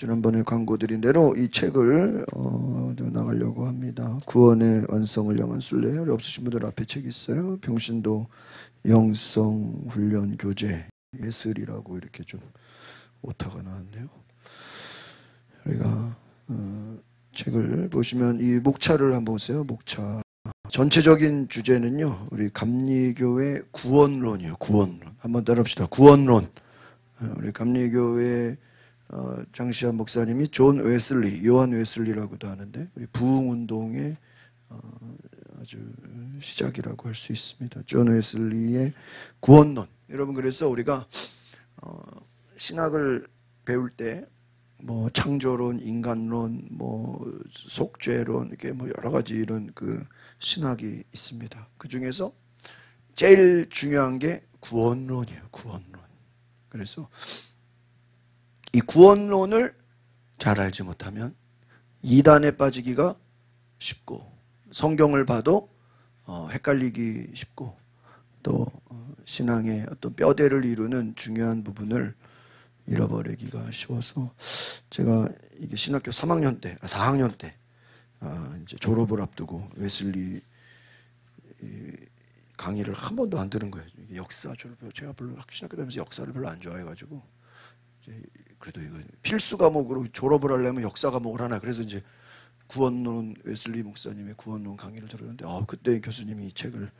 지난번에 광고드린 대로 이 책을 좀 나가려고 합니다. 구원의 완성을 향한 순례. 우리 없으신 분들 앞에 책 있어요. 병신도 영성 훈련 교재 예슬이라고 이렇게 좀 오타가 나왔네요. 우리가 책을 보시면 이 목차를 한번 보세요. 목차. 전체적인 주제는요. 우리 감리교회 구원론이에요. 구원론. 한번 따라합시다. 구원론. 우리 감리교회 장시한 목사님이 존 웨슬리, 요한 웨슬리라고도 하는데 우리 부흥운동의 아주 시작이라고 할 수 있습니다. 존 웨슬리의 구원론. 여러분 그래서 우리가 신학을 배울 때 뭐 창조론, 인간론, 뭐 속죄론 이렇게 뭐 여러 가지 이런 그 신학이 있습니다. 그 중에서 제일 중요한 게 구원론이에요. 구원론. 그래서 이 구원론을 잘 알지 못하면 이단에 빠지기가 쉽고 성경을 봐도 헷갈리기 쉽고 또 신앙의 어떤 뼈대를 이루는 중요한 부분을 잃어버리기가 쉬워서 제가 이게 신학교 3학년 때, 4학년 때 이제 졸업을 앞두고 웨슬리 강의를 한 번도 안 들은 거예요. 역사, 제가 별로 신학교 다니면서 역사를 별로 안 좋아해가지고 그래도 이거 필수 과목으로 졸업을 하려면 역사 과목을 하나. 그래서 이제 구원론 웨슬리 목사님의 구원론 강의를 들었는데 그때 교수님이 이 책을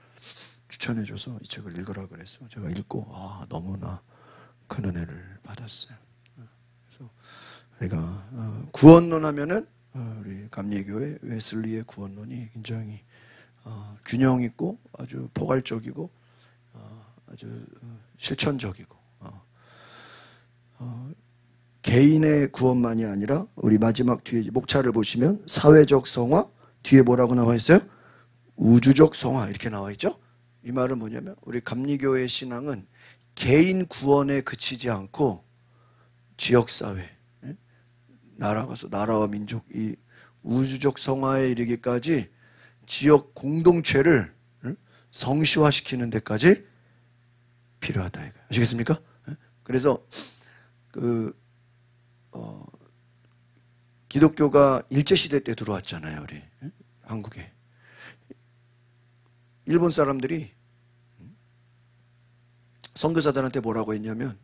추천해줘서 이 책을 읽으라 그래서 제가 읽고 너무나 큰 은혜를 받았어요. 그래서 우리가 구원론 하면은 우리 감리교회 웨슬리의 구원론이 굉장히 균형 있고 아주 포괄적이고 아주 실천적이고 개인의 구원만이 아니라 우리 마지막 뒤에 목차를 보시면 사회적 성화, 뒤에 뭐라고 나와 있어요? 우주적 성화 이렇게 나와 있죠? 이 말은 뭐냐면 우리 감리교회의 신앙은 개인 구원에 그치지 않고 지역사회, 나라가서 나라와 민족, 이 우주적 성화에 이르기까지 지역 공동체를 성시화시키는 데까지 필요하다. 아시겠습니까? 그래서 기독교가 일제시대 때 들어왔잖아요. 우리 한국에. 일본 사람들이 선교사들한테 뭐라고 했냐면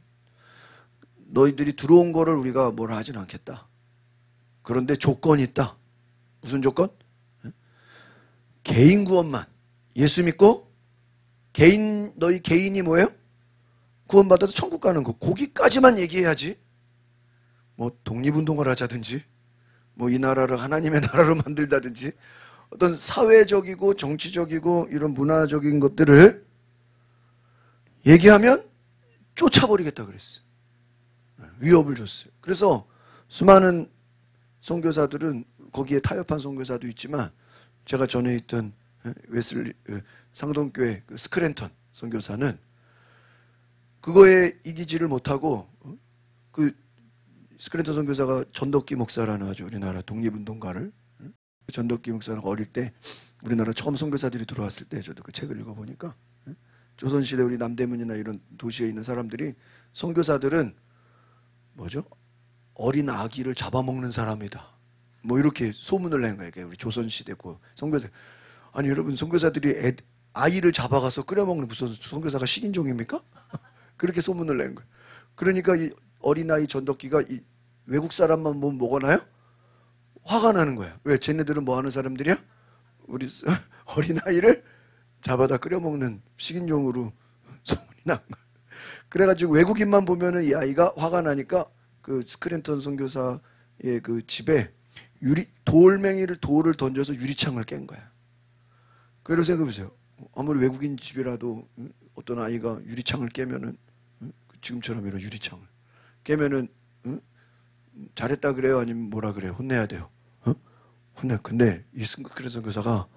너희들이 들어온 거를 우리가 뭐라 하진 않겠다. 그런데 조건이 있다. 무슨 조건? 개인 구원만. 예수 믿고 너희 개인이 뭐예요? 구원받아도 천국 가는 거. 거기까지만 얘기해야지. 뭐 독립운동을 하자든지 뭐 이 나라를 하나님의 나라로 만들다든지 어떤 사회적이고 정치적이고 이런 문화적인 것들을 얘기하면 쫓아버리겠다 그랬어요. 위협을 줬어요. 그래서 수많은 선교사들은 거기에 타협한 선교사도 있지만 제가 전에 있던 웨슬리 상동교회 스크랜턴 선교사는 그거에 이기지를 못하고 그 스크랜턴 선교사가 전덕기 목사라는 아주 우리나라 독립운동가를 전덕기 목사는 어릴 때 우리나라 처음 선교사들이 들어왔을 때 저도 그 책을 읽어보니까 조선시대 우리 남대문이나 이런 도시에 있는 사람들이 선교사들은 뭐죠? 어린 아기를 잡아먹는 사람이다. 뭐 이렇게 소문을 낸 거예요. 우리 조선시대 그 선교사. 아니 여러분 선교사들이 아이를 잡아가서 끓여먹는 무슨 선교사가 식인종입니까? 그렇게 소문을 낸 거예요. 그러니까 이 어린아이 전덕기가 이 외국 사람만 보면 뭐가 나요? 화가 나는 거야. 왜? 쟤네들은 뭐 하는 사람들이야? 우리 어린아이를 잡아다 끓여먹는 식인종으로 소문이 난 거야. 그래가지고 외국인만 보면은 이 아이가 화가 나니까 그 스크랜턴 선교사의 그 집에 돌을 던져서 유리창을 깬 거야. 그래서 생각해보세요. 아무리 외국인 집이라도 어떤 아이가 유리창을 깨면은 지금처럼 이런 유리창을 깨면은 잘했다 그래요? 아니면 뭐라 그래요? 혼내야 돼요. 혼내. 근데 이 스크랜턴 선교사가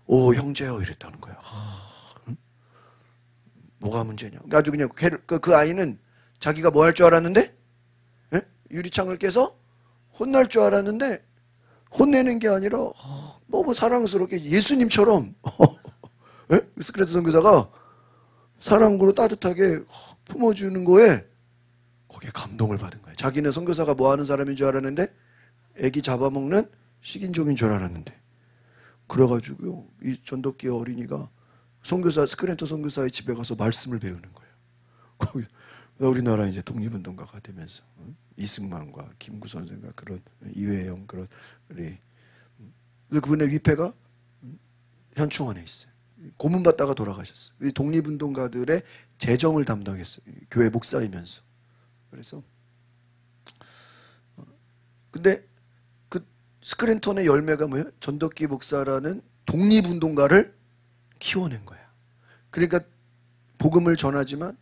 오 형제요 이랬다는 거야. 뭐가 문제냐? 아주 그냥 그 아이는 자기가 뭐 할 줄 알았는데 유리창을 깨서 혼날 줄 알았는데 혼내는 게 아니라 너무 사랑스럽게 예수님처럼 스크랜턴 선교사가 사랑으로 따뜻하게 품어주는 거에 거기에 감동을 받은 거예요. 자기는 선교사가 뭐 하는 사람인 줄 알았는데 애기 잡아먹는 식인종인 줄 알았는데, 그래가지고요 이 전덕기 어린이가 스크랜턴 선교사의 집에 가서 말씀을 배우는 거예요. 거기 우리나라 이제 독립운동가가 되면서 이승만과 김구 선생과 그런 이회영 그런 우리 그분의 위패가 현충원에 있어요. 고문받다가 돌아가셨어요. 이 독립운동가들의 재정을 담당했어요. 교회 목사이면서. 그래서 근데 그 스크랜턴의 열매가 뭐예요? 전덕기 목사라는 독립운동가를 키워낸 거야. 그러니까 복음을 전하지만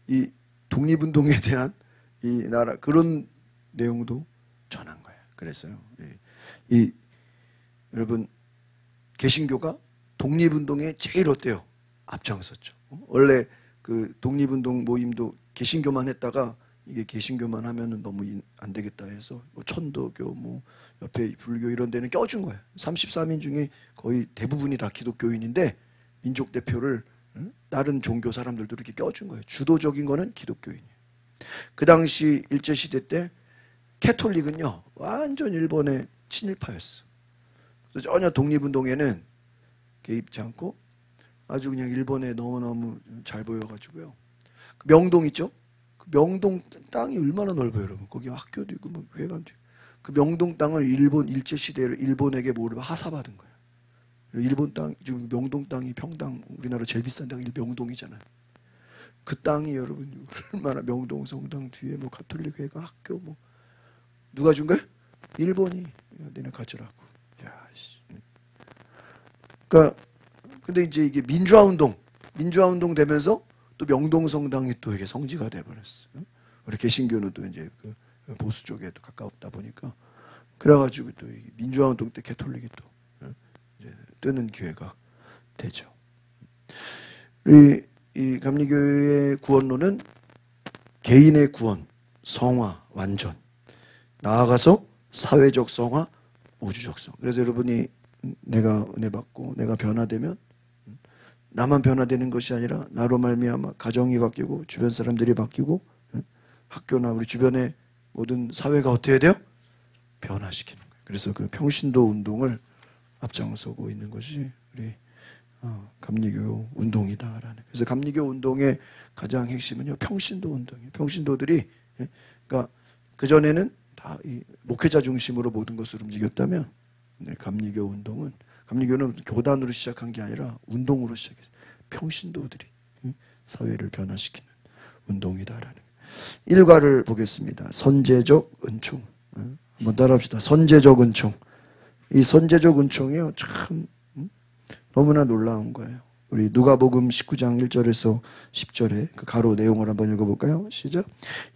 이 독립운동에 대한 이 나라 그런 내용도 전한 거야. 그래서요. 여러분 개신교가 독립운동에 제일 어때요? 앞장섰죠. 원래 그 독립운동 모임도 개신교만 했다가 이게 개신교만 하면은 너무 안 되겠다 해서 뭐 천도교 뭐 옆에 불교 이런 데는 껴준 거예요. 33인 중에 거의 대부분이 다 기독교인인데 민족 대표를 다른 종교 사람들도 이렇게 껴준 거예요. 주도적인 거는 기독교인이에요. 그 당시 일제시대 때 캐톨릭은요 완전 일본의 친일파였어. 그래서 전혀 독립운동에는 개입지 않고 아주 그냥 일본에 너무너무 잘 보여가지고요. 그 명동 있죠? 그 명동 땅이 얼마나 넓어요, 여러분. 거기 학교도 있고 뭐 회관도 있고. 그 명동 땅을 일본 일제시대로 일본에게 뭐를 하사받은 거예요. 일본 땅, 지금 명동 땅이 평당 우리나라 제일 비싼 땅이 명동이잖아요. 그 땅이 여러분 얼마나 명동 성당 뒤에 뭐 가톨릭 회관 학교 뭐 누가 준 거예요? 일본이. 야, 너네 가져라고. 야, 씨. 그러니까 근데 이제 이게 민주화운동 되면서 또 명동 성당이 또 이게 성지가 돼 버렸어. 우리 개신교는 또 이제 그 보수 쪽에 또 가깝다 보니까 그래가지고 또 민주화운동 때 캐톨릭이 또 이제 뜨는 기회가 되죠. 이 감리교회의 구원론은 개인의 구원, 성화, 완전, 나아가서 사회적 성화, 우주적 성. 그래서 여러분이 내가 은혜 받고 내가 변화되면 나만 변화되는 것이 아니라 나로 말미암아 가정이 바뀌고 주변 사람들이 바뀌고 학교나 우리 주변의 모든 사회가 어떻게 돼요? 변화시키는 거예요. 그래서 그 평신도 운동을 앞장서고 있는 것이 우리 감리교 운동이다라는. 그래서 감리교 운동의 가장 핵심은요 평신도 운동이에요. 평신도들이 그러니까 그 전에는 다 이 목회자 중심으로 모든 것을 움직였다면 감리교 운동은 감리교는 교단으로 시작한 게 아니라 운동으로 시작했어요. 평신도들이 사회를 변화시키는 운동이다라는. 일과를 보겠습니다. 선제적 은총. 한번 따라합시다. 선제적 은총. 이 선제적 은총이요 참 너무나 놀라운 거예요. 우리 누가복음 19장 1절에서 10절에 그 가로 내용을 한번 읽어볼까요? 시작.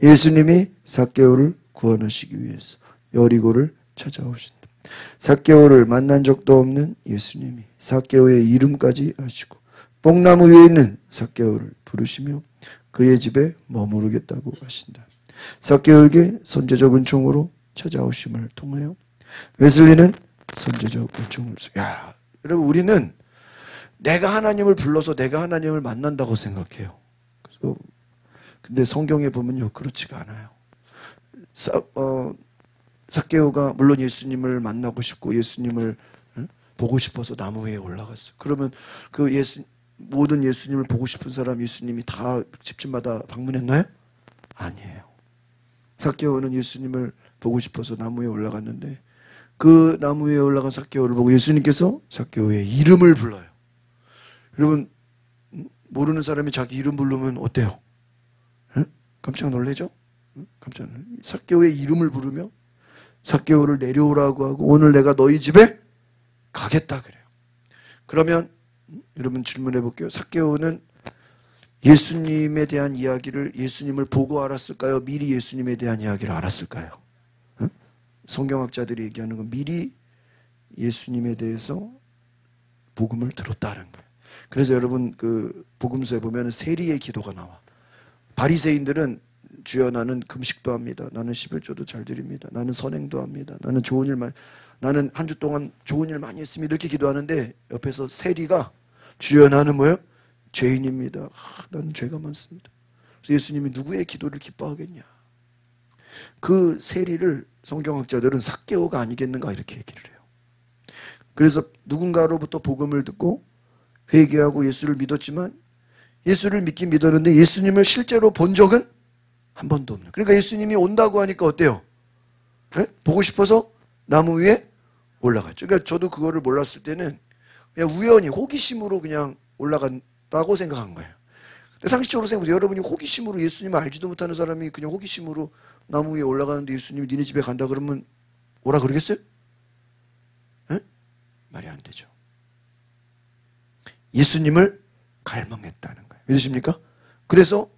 예수님이 삭개오를 구원하시기 위해서 여리고를 찾아오신다. 삭개오를 만난 적도 없는 예수님이 삭개오의 이름까지 아시고 뽕나무 위에 있는 삭개오를 부르시며 그의 집에 머무르겠다고 하신다. 삭개오에게 선제적 은총으로 찾아오심을 통하여 웨슬리는 선제적 은총을 야, 여러분 우리는 내가 하나님을 불러서 내가 하나님을 만난다고 생각해요. 그래서 근데 성경에 보면요 그렇지가 않아요. 삭개오가 물론 예수님을 만나고 싶고 예수님을 보고 싶어서 나무 위에 올라갔어. 그러면 그 모든 예수님을 보고 싶은 사람 예수님이 다 집집마다 방문했나요? 아니에요. 삭개오는 예수님을 보고 싶어서 나무 위에 올라갔는데 그 나무 위에 올라간 삭개오를 보고 예수님께서 삭개오의 이름을 불러요. 여러분 모르는 사람이 자기 이름 부르면 어때요? 깜짝 놀라죠? 깜짝 놀라요. 삭개오의 이름을 부르며 삭개오를 내려오라고 하고 오늘 내가 너희 집에 가겠다 그래요. 그러면 여러분 질문해 볼게요. 삭개오는 예수님에 대한 이야기를 예수님을 보고 알았을까요? 미리 예수님에 대한 이야기를 알았을까요? 성경학자들이 얘기하는 건 미리 예수님에 대해서 복음을 들었다는 거예요. 그래서 여러분 그 복음서에 보면 세리의 기도가 나와. 바리새인들은 주여 나는 금식도 합니다. 나는 11조도 잘 드립니다. 나는 선행도 합니다. 나는 좋은 일만 나는 한 주 동안 좋은 일 많이 했습니다. 이렇게 기도하는데 옆에서 세리가 주여 나는 뭐예요? 죄인입니다. 나는 죄가 많습니다. 그래서 예수님이 누구의 기도를 기뻐하겠냐? 그 세리를 성경학자들은 삭개오가 아니겠는가 이렇게 얘기를 해요. 그래서 누군가로부터 복음을 듣고 회개하고 예수를 믿었지만 예수를 믿긴 믿었는데 예수님을 실제로 본 적은 한 번도 없는. 그러니까 예수님이 온다고 하니까 어때요? 네? 보고 싶어서 나무 위에 올라갔죠. 그러니까 저도 그거를 몰랐을 때는 그냥 우연히 호기심으로 그냥 올라간다고 생각한 거예요. 상식적으로 생각해보세요. 여러분이 호기심으로 예수님을 알지도 못하는 사람이 그냥 호기심으로 나무 위에 올라가는데 예수님이 니네 집에 간다 그러면 오라 그러겠어요? 네? 말이 안 되죠. 예수님을 갈망했다는 거예요. 믿으십니까? 그래서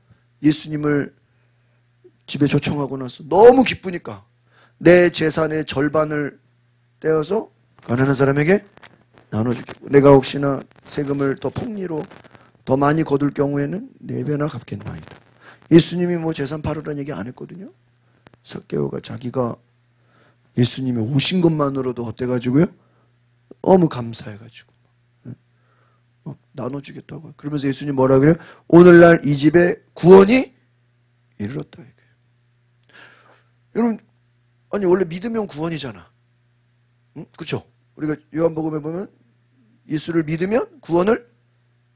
예수님을 집에 초청하고 나서 너무 기쁘니까 내 재산의 절반을 떼어서 가난한 사람에게 나눠주겠고 내가 혹시나 세금을 더 폭리로 더 많이 거둘 경우에는 4배나 갚겠나이다. 예수님이 뭐 재산 팔으라는 얘기 안 했거든요. 삭개오가 자기가 예수님이 오신 것만으로도 어때가지고요? 너무 감사해가지고 막 나눠주겠다고. 그러면서 예수님 뭐라 그래요? 오늘날 이 집에 구원이 이르렀다. 여러분, 아니 원래 믿으면 구원이잖아. 응? 그렇죠? 우리가 요한복음에 보면 예수를 믿으면 구원을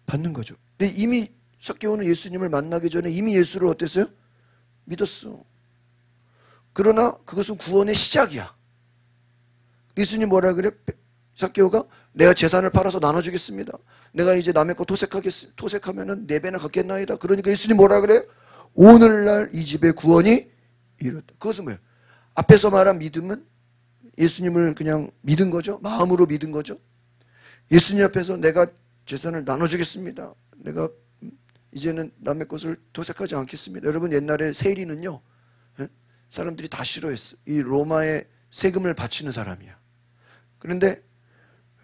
받는 거죠. 근데 이미 삭개오는 예수님을 만나기 전에 이미 예수를 어땠어요? 믿었어. 그러나 그것은 구원의 시작이야. 예수님 뭐라 그래? 삭개오가 내가 재산을 팔아서 나눠주겠습니다. 내가 이제 남의 거 토색하면은 4배나 갚겠나이다. 그러니까 예수님 뭐라 그래? 오늘날 이 집에 구원이 이뤘다. 그것은 뭐예요? 앞에서 말한 믿음은 예수님을 그냥 믿은 거죠. 마음으로 믿은 거죠. 예수님 앞에서 내가 재산을 나눠주겠습니다. 내가 이제는 남의 것을 토색하지 않겠습니다. 여러분 옛날에 세리는요. 사람들이 다 싫어했어. 이 로마에 세금을 바치는 사람이야. 그런데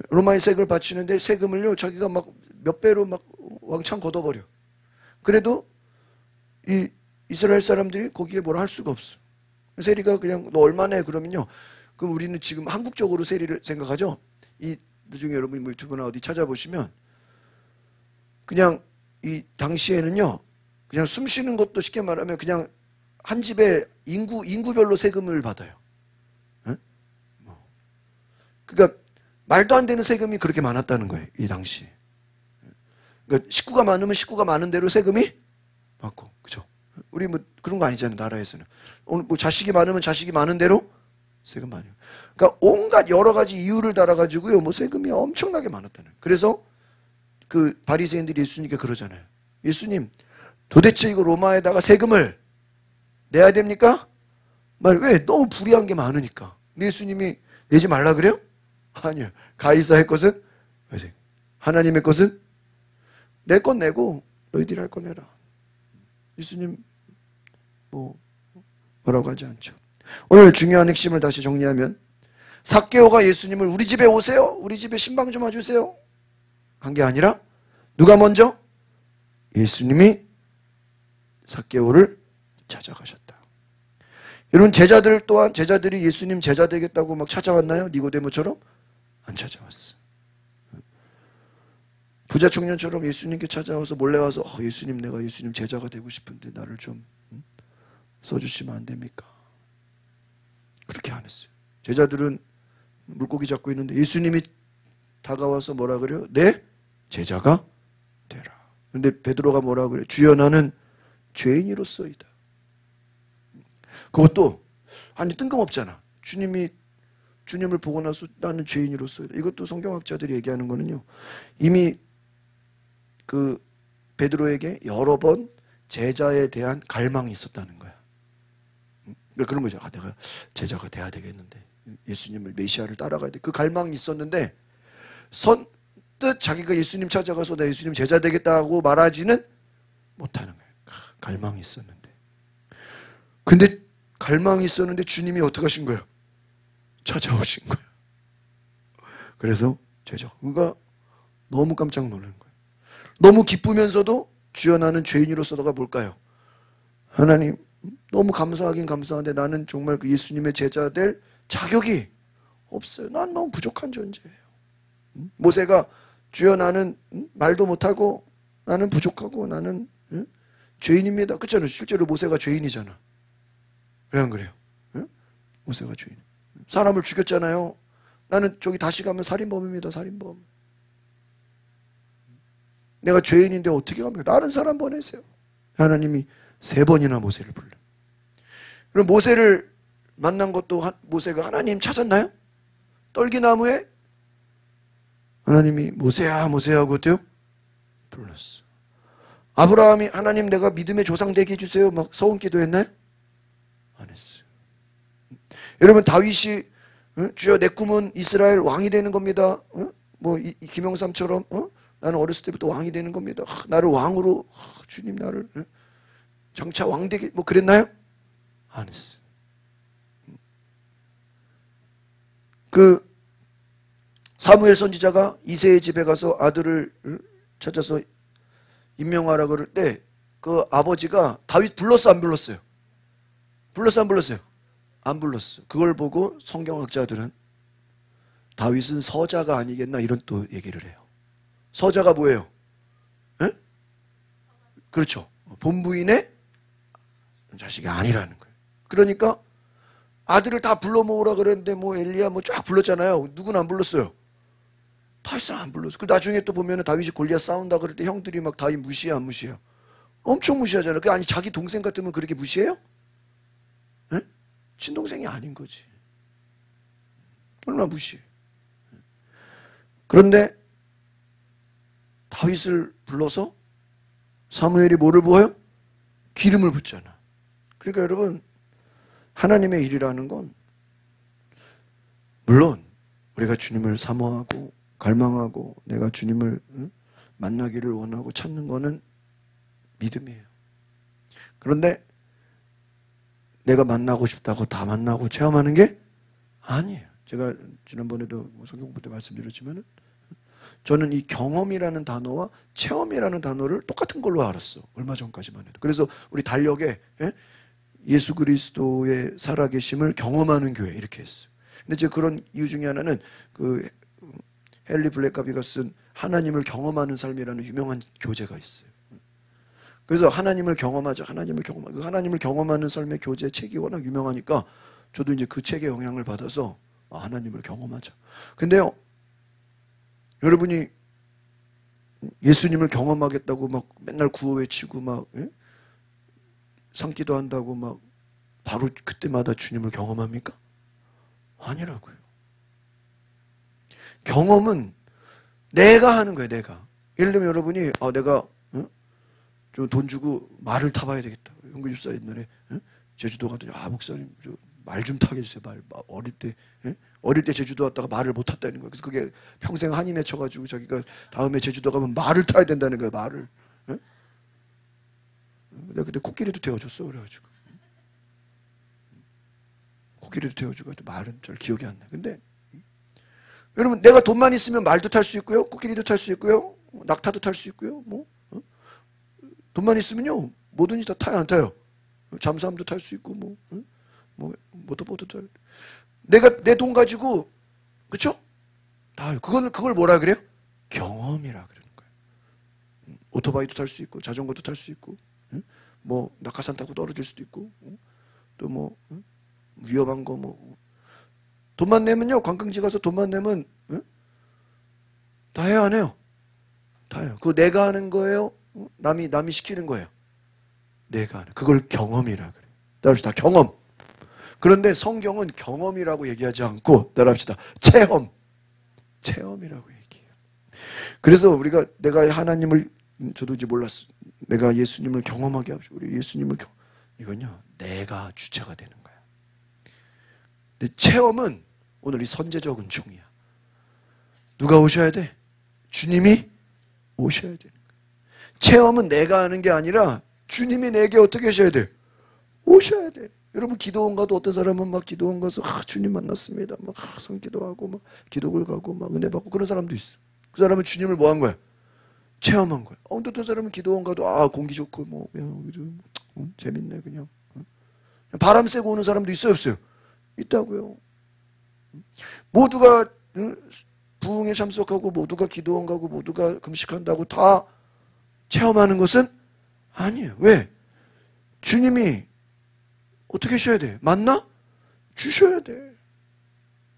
로마에 세금을 바치는데 세금을요. 자기가 막 몇 배로 막 왕창 걷어버려. 그래도 이 이스라엘 사람들이 거기에 뭐라 할 수가 없어. 세리가 그냥 너 얼마나 해 그러면요. 그럼 우리는 지금 한국적으로 세리를 생각하죠. 이 나중에 여러분이 뭐 유튜브나 어디 찾아보시면 그냥 이 당시에는요. 그냥 숨 쉬는 것도 쉽게 말하면 그냥 한 집에 인구별로 세금을 받아요. 그러니까 말도 안 되는 세금이 그렇게 많았다는 거예요. 이 당시에. 그러니까 식구가 많으면 식구가 많은 대로 세금이 받고, 그죠? 우리 뭐 그런 거 아니잖아요. 나라에서는. 오늘 뭐 자식이 많으면 자식이 많은 대로 세금 많이. 그러니까 온갖 여러 가지 이유를 달아가지고요. 뭐 세금이 엄청나게 많았다는. 그래서 그 바리새인들이 예수님께 그러잖아요. 예수님, 도대체 이거 로마에다가 세금을 내야 됩니까? 왜? 너무 불이한 게 많으니까. 근데 예수님이 내지 말라 그래요? 아니요. 가이사의 것은 하나님의 것은 내 것 내고 너희들이 할 거 내라. 예수님 뭐라고 하지 않죠. 오늘 중요한 핵심을 다시 정리하면 삭개오가 예수님을 우리 집에 오세요. 우리 집에 신방 좀 와주세요. 한 게 아니라 누가 먼저? 예수님이 삭개오를 찾아가셨다. 여러분 제자들 또한 제자들이 예수님 제자 되겠다고 막 찾아왔나요? 니고데모처럼? 안 찾아왔어. 부자 청년처럼 예수님께 찾아와서 몰래 와서 예수님 내가 예수님 제자가 되고 싶은데 나를 좀 써주시면 안 됩니까? 그렇게 안 했어요. 제자들은 물고기 잡고 있는데 예수님이 다가와서 뭐라 그래요? 내 제자가 되라. 그런데 베드로가 뭐라 그래요? 주여 나는 죄인이로서이다. 그것도 아니 뜬금없잖아. 주님을 보고 나서 나는 죄인이로서이다. 이것도 성경학자들이 얘기하는 거는요. 이미 그 베드로에게 여러 번 제자에 대한 갈망이 있었다는 거야. 그런 거죠. 내가 제자가 돼야 되겠는데 예수님을 메시아를 따라가야 돼. 그 갈망이 있었는데 선뜻 자기가 예수님 찾아가서 나 예수님 제자 되겠다고 말하지는 못하는 거예요. 갈망이 있었는데. 근데 갈망이 있었는데 주님이 어떻게 하신 거예요? 찾아오신 거예요. 그래서 제자. 그러니까 너무 깜짝 놀란 거예요. 너무 기쁘면서도 주여 나는 죄인으로서가 뭘까요? 하나님 너무 감사하긴 감사한데 나는 정말 그 예수님의 제자 될 자격이 없어요. 난 너무 부족한 존재예요. 모세가 주여 나는 말도 못하고 나는 부족하고 나는 죄인입니다. 그렇잖아요. 실제로 모세가 죄인이잖아. 그래 안 그래요? 응? 모세가 주인. 사람을 죽였잖아요. 나는 저기 다시 가면 살인범입니다. 살인범. 내가 죄인인데 어떻게 합니까? 다른 사람 보내세요. 하나님이 3번이나 모세를 불러. 그럼 모세를 만난 것도 모세가 하나님 찾았나요? 떨기나무에 하나님이 모세야 모세야 하고 어때요? 불렀어. 아브라함이 하나님 내가 믿음의 조상 되게 해주세요. 막 서원 기도했나요? 안 했어요. 여러분 다윗이 주여 내 꿈은 이스라엘 왕이 되는 겁니다. 뭐 이 김영삼처럼 나는 어렸을 때부터 왕이 되는 겁니다. 나를 왕으로 주님 나를 장차 왕 되게 뭐 그랬나요? 안 했어요. 그 사무엘 선지자가 이새의 집에 가서 아들을 찾아서 임명하라 그럴 때 그 아버지가 다윗 불렀어 안 불렀어요? 불렀어 안 불렀어요? 안 불렀어. 그걸 보고 성경학자들은 다윗은 서자가 아니겠나 이런 또 얘기를 해요. 서자가 뭐예요? 에? 그렇죠. 본부인의 자식이 아니라는 거예요. 그러니까 아들을 다 불러 모으라 그랬는데 뭐 엘리야 뭐 쫙 불렀잖아요. 누구는 안 불렀어요. 다윗은 안 불렀어. 그 나중에 또 보면은 다윗이 골리앗 싸운다 그럴 때 형들이 막 다윗 무시해 안 무시해요? 엄청 무시하잖아요. 그 아니 자기 동생 같으면 그렇게 무시해요? 에? 친동생이 아닌 거지. 얼마나 무시해. 그런데 다윗을 불러서 사무엘이 뭐를 부어요? 기름을 붓잖아. 그러니까 여러분 하나님의 일이라는 건 물론 우리가 주님을 사모하고 갈망하고 내가 주님을 만나기를 원하고 찾는 거는 믿음이에요. 그런데 내가 만나고 싶다고 다 만나고 체험하는 게 아니에요. 제가 지난번에도 성경 공부 때 말씀드렸지만 저는 이 경험이라는 단어와 체험이라는 단어를 똑같은 걸로 알았어. 얼마 전까지만 해도. 그래서 우리 달력에 예수 그리스도의 살아계심을 경험하는 교회 이렇게 했어요. 근데 제가 그런 이유 중에 하나는 그 헨리 블랙가비가 쓴 하나님을 경험하는 삶이라는 유명한 교재가 있어요. 그래서 하나님을 경험하자, 하나님을 경험하자. 그 하나님을 경험하는 삶의 교재 책이 워낙 유명하니까 저도 이제 그 책의 영향을 받아서 하나님을 경험하자. 근데요, 여러분이 예수님을 경험하겠다고 막 맨날 구호 외치고 막 상기도 한다고 막 바로 그때마다 주님을 경험합니까? 아니라고요. 경험은 내가 하는 거예요. 내가. 예를 들면 여러분이 내가 좀 돈 주고 말을 타봐야 되겠다. 형구 집사 옛날에 제주도 가더니 목사님 말 좀 타게 해주세요. 말 어릴 때 제주도 왔다가 말을 못 탔다는 거예요. 그래서 그게 평생 한이 맺혀가지고 자기가 다음에 제주도 가면 말을 타야 된다는 거예요. 말을. 내가 그때 코끼리도 태워줬어. 그래가지고 코끼리도 태워주고 말은 잘 기억이 안 나. 근데 여러분 내가 돈만 있으면 말도 탈 수 있고요, 코끼리도 탈 수 있고요, 낙타도 탈 수 있고요. 돈만 있으면요 뭐든지 다 타요 안 타요? 잠수함도 탈 수 있고 뭐 모터보트 탈. 내가 내 돈 가지고 그렇죠? 다 그걸 뭐라 그래요? 경험이라 그러는 거예요. 오토바이도 탈 수 있고 자전거도 탈 수 있고 뭐 낙하산 타고 떨어질 수도 있고 또 뭐 위험한 거 뭐 돈만 내면요 관광지 가서 돈만 내면 다 해요 안 해요? 다 해요. 그거 내가 하는 거예요? 남이 시키는 거예요? 내가 하는 그걸 경험이라 그래요. 따라합시다. 경험. 그런데 성경은 경험이라고 얘기하지 않고 따라합시다. 체험이라고 얘기해요. 그래서 우리가 내가 하나님을 저도 이제 몰랐어. 내가 예수님을 경험하게 하십시오. 우리 예수님을 이건요 내가 주체가 되는 거야. 근데 체험은 오늘 이 선제적 은총이야. 누가 오셔야 돼? 주님이 오셔야 되는 거야. 체험은 내가 하는 게 아니라 주님이 내게 어떻게 하셔야 돼? 오셔야 돼. 여러분 기도원 가도 어떤 사람은 막 기도원 가서 주님 만났습니다. 막 성기도하고 막 기도를 가고 막 은혜 받고 그런 사람도 있어. 그 사람은 주님을 뭐 한 거야? 체험한 거야. 근데 어떤 사람은 기도원 가도 공기 좋고 뭐 그냥 재밌네 그냥. 바람 쐬고 오는 사람도 있어요 없어요? 있다고요. 모두가 부흥에 참석하고 모두가 기도원 가고 모두가 금식한다고 다 체험하는 것은 아니에요. 왜? 주님이 어떻게 하셔야 돼? 만나? 주셔야 돼.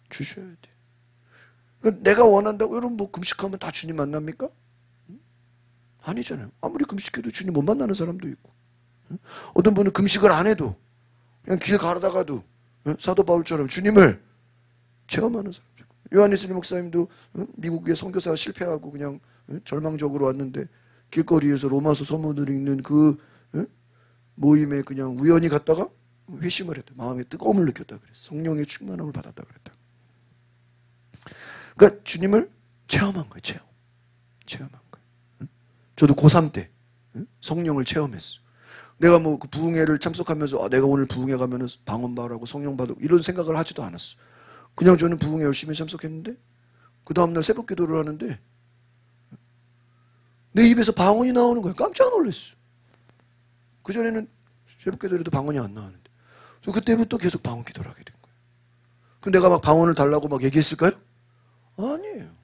주셔야 돼. 그러니까 내가 원한다고 여러분 뭐 금식하면 다 주님 만납니까? 아니잖아요. 아무리 금식해도 주님 못 만나는 사람도 있고, 어떤 분은 금식을 안 해도 그냥 길 가다가도 사도 바울처럼 주님을 체험하는 사람도 있고, 요한예슬리 목사님도 미국의 선교사가 실패하고 그냥 절망적으로 왔는데 길거리에서 로마서 서문을 읽는 그 모임에 그냥 우연히 갔다가 회심을 했다. 마음에 뜨거움을 느꼈다 그랬어. 성령의 충만함을 받았다 그랬다. 그러니까 주님을 체험한 거예요. 체험한 거예요. 저도 고3 때 성령을 체험했어요. 내가 뭐 그 부흥회를 참석하면서 내가 오늘 부흥회 가면은 방언 말하고 성령 받고 이런 생각을 하지도 않았어. 그냥 저는 부흥회 열심히 참석했는데 그 다음날 새벽 기도를 하는데 내 입에서 방언이 나오는 거야. 깜짝 놀랐어. 그전에는 새벽 기도에도 방언이 안 나왔는데. 그래서 그때부터 계속 방언 기도를 하게 된 거예요. 그럼 내가 막 방언을 달라고 막 얘기했을까요? 아니에요.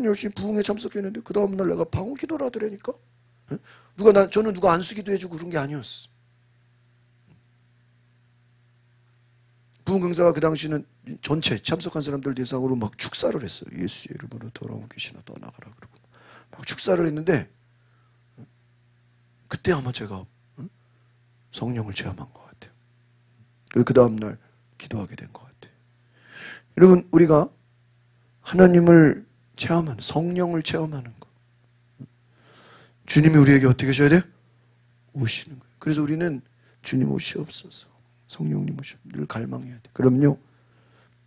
열심히 부흥회 참석했는데 그 다음날 내가 방언 기도를 하더라니까. 저는 누가 안수기도 해주고 그런 게 아니었어. 부흥 강사가 그 당시는 전체 참석한 사람들 대상으로 막 축사를 했어요. 예수의 이름으로 더러운 귀신아 떠나가라 그러고 막 축사를 했는데 그때 아마 제가 성령을 체험한 것 같아요. 그리고 그 다음날 기도하게 된 것 같아요. 여러분, 우리가 하나님을 체험하는, 성령을 체험하는 것, 주님이 우리에게 어떻게 하셔야 돼요? 오시는 거예요. 그래서 우리는 주님 오시옵소서, 성령님 오시옵소서 늘 갈망해야 돼요. 그럼요,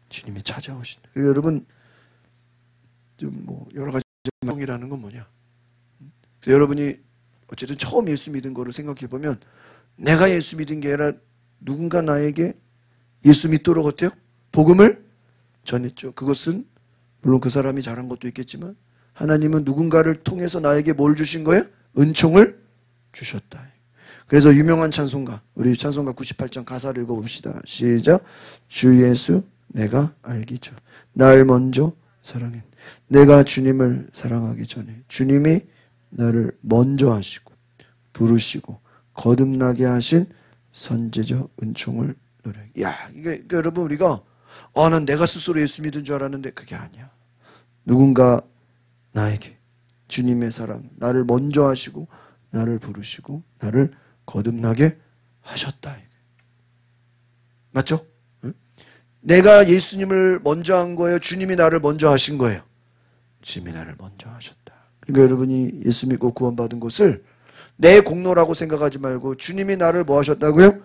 주님이 찾아오신다. 여러분, 좀 뭐 여러 가지 성이라는 건 뭐냐? 여러분이 어쨌든 처음 예수 믿은 거를 생각해 보면 내가 예수 믿은 게 아니라 누군가 나에게 예수 믿도록 어때요? 복음을 전했죠. 그것은 물론 그 사람이 잘한 것도 있겠지만 하나님은 누군가를 통해서 나에게 뭘 주신 거예요? 은총을 주셨다. 그래서 유명한 찬송가, 우리 찬송가 98장 가사를 읽어봅시다. 시작. 주 예수 내가 알기 전 날 먼저 사랑했네. 내가 주님을 사랑하기 전에 주님이 나를 먼저 하시고 부르시고 거듭나게 하신 선제적 은총을 노래. 야, 이게 여러분 우리가 난 내가 스스로 예수 믿은 줄 알았는데 그게 아니야. 누군가 나에게 주님의 사랑, 나를 먼저 하시고 나를 부르시고 나를 거듭나게 하셨다. 맞죠? 응? 내가 예수님을 먼저 한 거예요? 주님이 나를 먼저 하신 거예요? 주님이 나를 먼저 하셨다. 그러니까 여러분이 예수 믿고 구원받은 것을 내 공로라고 생각하지 말고 주님이 나를 뭐 하셨다고요?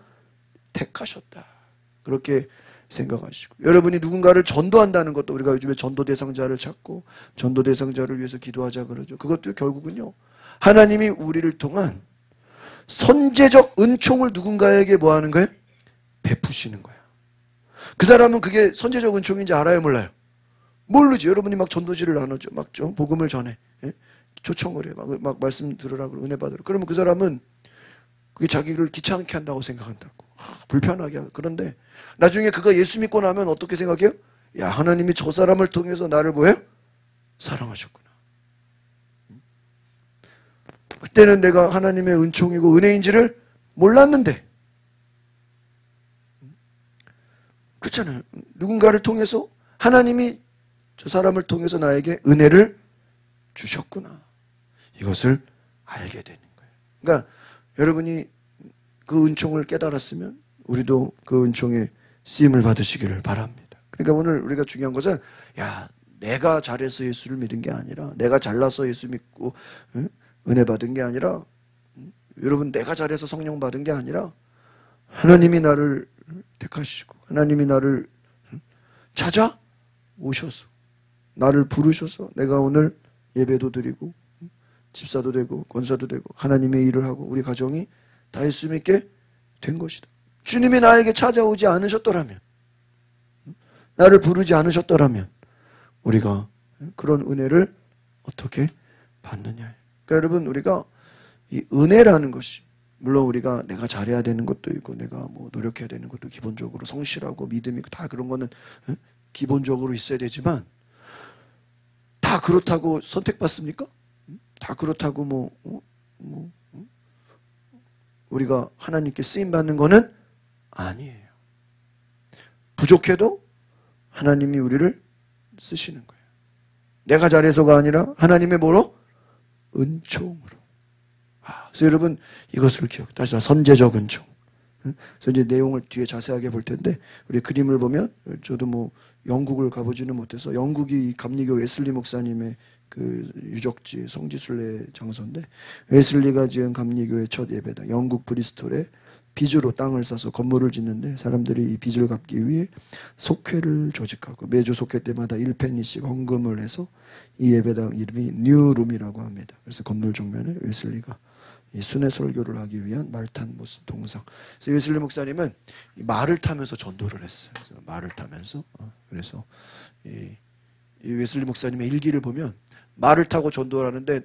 택하셨다. 그렇게 생각하시고, 여러분이 누군가를 전도한다는 것도, 우리가 요즘에 전도 대상자를 찾고 전도 대상자를 위해서 기도하자 그러죠. 그것도 결국은요, 하나님이 우리를 통한 선제적 은총을 누군가에게 뭐 하는 거예요? 베푸시는 거야. 그 사람은 그게 선제적 은총인지 알아요, 몰라요? 모르지. 여러분이 막 전도지를 나누죠. 막 좀 복음을 전해. 예? 초청을 해. 막 말씀 들으라고, 은혜 받으라. 그러면 그 사람은 그게 자기를 귀찮게 한다고 생각한다고. 불편하게 하고. 그런데 나중에 그가 예수 믿고 나면 어떻게 생각해요? 야, 하나님이 저 사람을 통해서 나를 뭐예요? 사랑하셨구나. 그때는 내가 하나님의 은총이고 은혜인지를 몰랐는데. 그렇잖아요. 누군가를 통해서 하나님이 저 사람을 통해서 나에게 은혜를 주셨구나. 이것을 알게 되는 거예요. 그러니까 여러분이 그 은총을 깨달았으면 우리도 그 은총에 쓰임을 받으시기를 바랍니다. 그러니까 오늘 우리가 중요한 것은, 야, 내가 잘해서 예수를 믿은 게 아니라, 내가 잘나서 예수 믿고 은혜 받은 게 아니라, 여러분 내가 잘해서 성령 받은 게 아니라 하나님이 나를 택하시고 하나님이 나를 찾아오셔서 나를 부르셔서 내가 오늘 예배도 드리고 집사도 되고 권사도 되고 하나님의 일을 하고 우리 가정이 다 예수 믿게 된 것이다. 주님이 나에게 찾아오지 않으셨더라면, 나를 부르지 않으셨더라면 우리가 그런 은혜를 어떻게 받느냐. 그러니까 여러분, 우리가 이 은혜라는 것이, 물론 우리가 내가 잘해야 되는 것도 있고 내가 뭐 노력해야 되는 것도 기본적으로 성실하고 믿음이 있고 다 그런 거는 기본적으로 있어야 되지만, 다 그렇다고 선택받습니까? 다 그렇다고 우리가 하나님께 쓰임받는 거는 아니에요. 부족해도 하나님이 우리를 쓰시는 거예요. 내가 잘해서가 아니라 하나님의 뭐로? 은총으로. 그래서 여러분 이것을 다시 선제적 은총. 그래서 이제 내용을 뒤에 자세하게 볼 텐데, 우리 그림을 보면, 저도 뭐 영국을 가보지는 못해서, 영국이 감리교 웨슬리 목사님의 그 유적지 성지순례 장소인데, 웨슬리가 지은 감리교의 첫 예배당, 영국 브리스톨에 빚으로 땅을 사서 건물을 짓는데, 사람들이 이 빚을 갚기 위해 속회를 조직하고 매주 속회 때마다 1페니씩 헌금을 해서 이 예배당 이름이 뉴룸이라고 합니다. 그래서 건물 정면에 웨슬리가 이 순회 설교를 하기 위한 말 탄 모습 동상. 그래서 웨슬리 목사님은 말을 타면서 전도를 했어요. 그래서 말을 타면서 그래서 이 웨슬리 목사님의 일기를 보면 말을 타고 전도를 하는데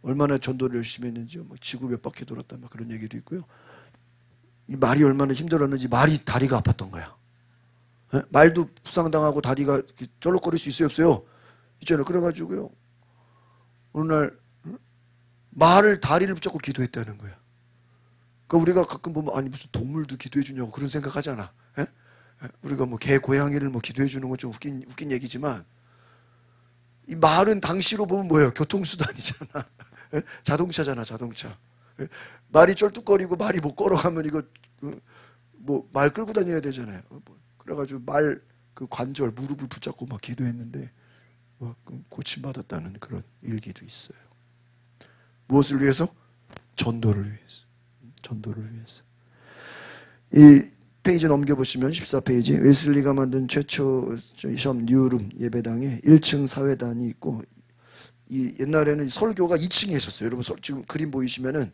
얼마나 전도를 열심히 했는지 뭐 지구 몇 바퀴 돌았다 막 그런 얘기도 있고요. 이 말이 얼마나 힘들었는지 말이 다리가 아팠던 거야. 에? 말도 부상당하고 다리가 쩔룩거릴 수 있어요 없어요? 있잖아요. 그래가지고요 어느 날 말을 다리를 붙잡고 기도했다는 거야. 그러니까 우리가 가끔 보면 아니 무슨 동물도 기도해 주냐고 그런 생각하잖아. 에? 우리가 뭐 개 고양이를 뭐 기도해 주는 건 좀 웃긴 얘기지만 이 말은 당시로 보면 뭐예요? 교통수단이잖아. 에? 자동차잖아, 자동차. 에? 말이 쩔뚝거리고 말이 못 걸어가면 이거 뭐 말 끌고 다녀야 되잖아요. 그래가지고 말 그 관절 무릎을 붙잡고 막 기도했는데 막 고침받았다는 그런 일기도 있어요. 무엇을 위해서? 전도를 위해서. 전도를 위해서. 이 페이지 넘겨보시면 14페이지 웨슬리가 만든 최초 시험 뉴룸 예배당에 1층 사회단이 있고, 이 옛날에는 설교가 2층에 있었어요. 여러분 지금 그림 보이시면은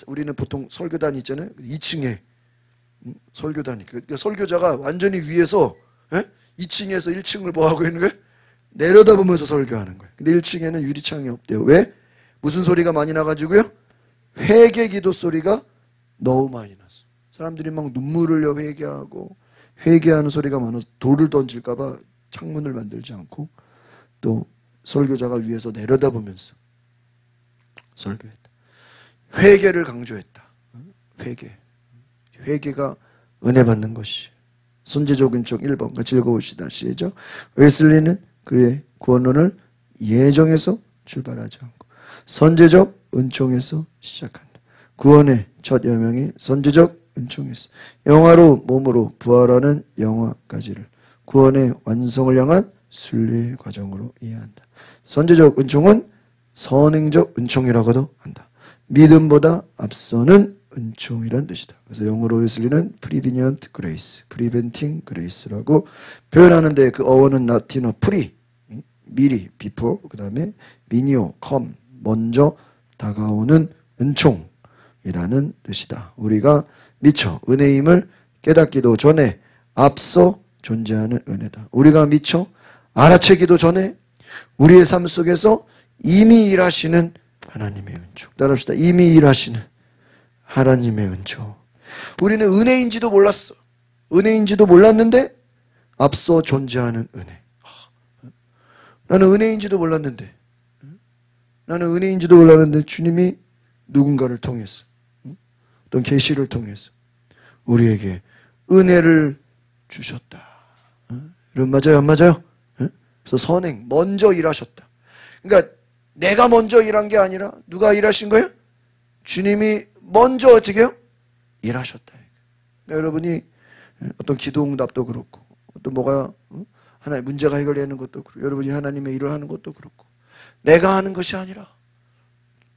우리는 보통 설교단이 있잖아요. 2층에 설교단이. 그러니까 설교자가 완전히 위에서 2층에서 1층을 뭐 하고 있는 거예요? 내려다보면서 설교하는 거예요. 근데 1층에는 유리창이 없대요. 왜? 무슨 소리가 많이 나가지고요? 회개 기도 소리가 너무 많이 났어. 사람들이 막 눈물을 흘려 회개하고 회개하는 소리가 많아서 돌을 던질까 봐 창문을 만들지 않고 또 설교자가 위에서 내려다보면서 설교했다. 회개를 강조했다. 회개. 회개가 은혜 받는 것이. 선제적 은총 1번 같이 읽어봅시다. 시작. 웨슬리는 그의 구원론을 예정에서 출발하지 않고 선제적 은총에서 시작한다. 구원의 첫 여명이 선제적 은총에서 영화로 몸으로 부활하는 영화까지를 구원의 완성을 향한 순례의 과정으로 이해한다. 선제적 은총은 선행적 은총이라고도 한다. 믿음보다 앞서는 은총이란 뜻이다. 그래서 영어로 웨슬리는 prevenient grace, preventing grace라고 표현하는데 그 어원은 라틴어 pre, 미리, before, 그 다음에 minio, come, 먼저 다가오는 은총이라는 뜻이다. 우리가 미처 은혜임을 깨닫기도 전에 앞서 존재하는 은혜다. 우리가 미처 알아채기도 전에 우리의 삶 속에서 이미 일하시는 하나님의 은총. 따라합시다. 이미 일하시는 하나님의 은총. 우리는 은혜인지도 몰랐어. 은혜인지도 몰랐는데 앞서 존재하는 은혜. 나는 은혜인지도 몰랐는데 주님이 누군가를 통해서 어떤 계시를 통해서 우리에게 은혜를 주셨다. 여러분 맞아요? 안 맞아요? 그래서 선행, 먼저 일하셨다. 그러니까 내가 먼저 일한 게 아니라 누가 일하신 거예요? 주님이 먼저 어떻게 해요? 일하셨다. 그러니까 여러분이 어떤 기도 응답도 그렇고 어떤 뭐가 하나의 문제가 해결되는 것도 그렇고 여러분이 하나님의 일을 하는 것도 그렇고 내가 하는 것이 아니라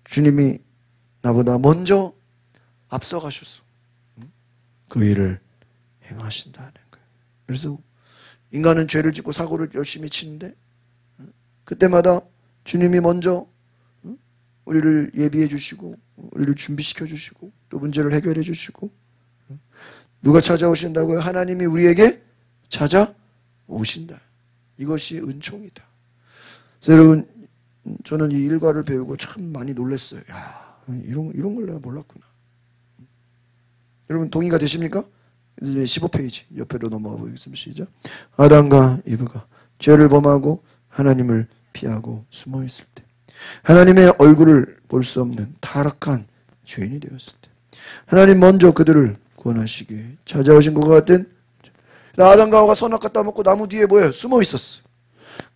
주님이 나보다 먼저 앞서가셔서 그 일을 행하신다는 거예요. 그래서 인간은 죄를 짓고 사고를 열심히 치는데 그때마다 주님이 먼저 우리를 예비해 주시고 우리를 준비시켜 주시고 또 문제를 해결해 주시고 누가 찾아오신다고요? 하나님이 우리에게 찾아오신다. 이것이 은총이다. 그래서 여러분 저는 이 일과를 배우고 참 많이 놀랐어요. 야, 이런 걸 내가 몰랐구나. 여러분 동의가 되십니까? 15페이지 옆으로 넘어가 보겠습니다. 시작. 아담과 이브가 죄를 범하고 하나님을 피하고 숨어있을 때 하나님의 얼굴을 볼 수 없는 타락한 죄인이 되었을 때 하나님 먼저 그들을 구원하시기 찾아오신 것 같은 아담과 하와가 선악과 따먹고 나무 뒤에 뭐예요? 숨어 있었어.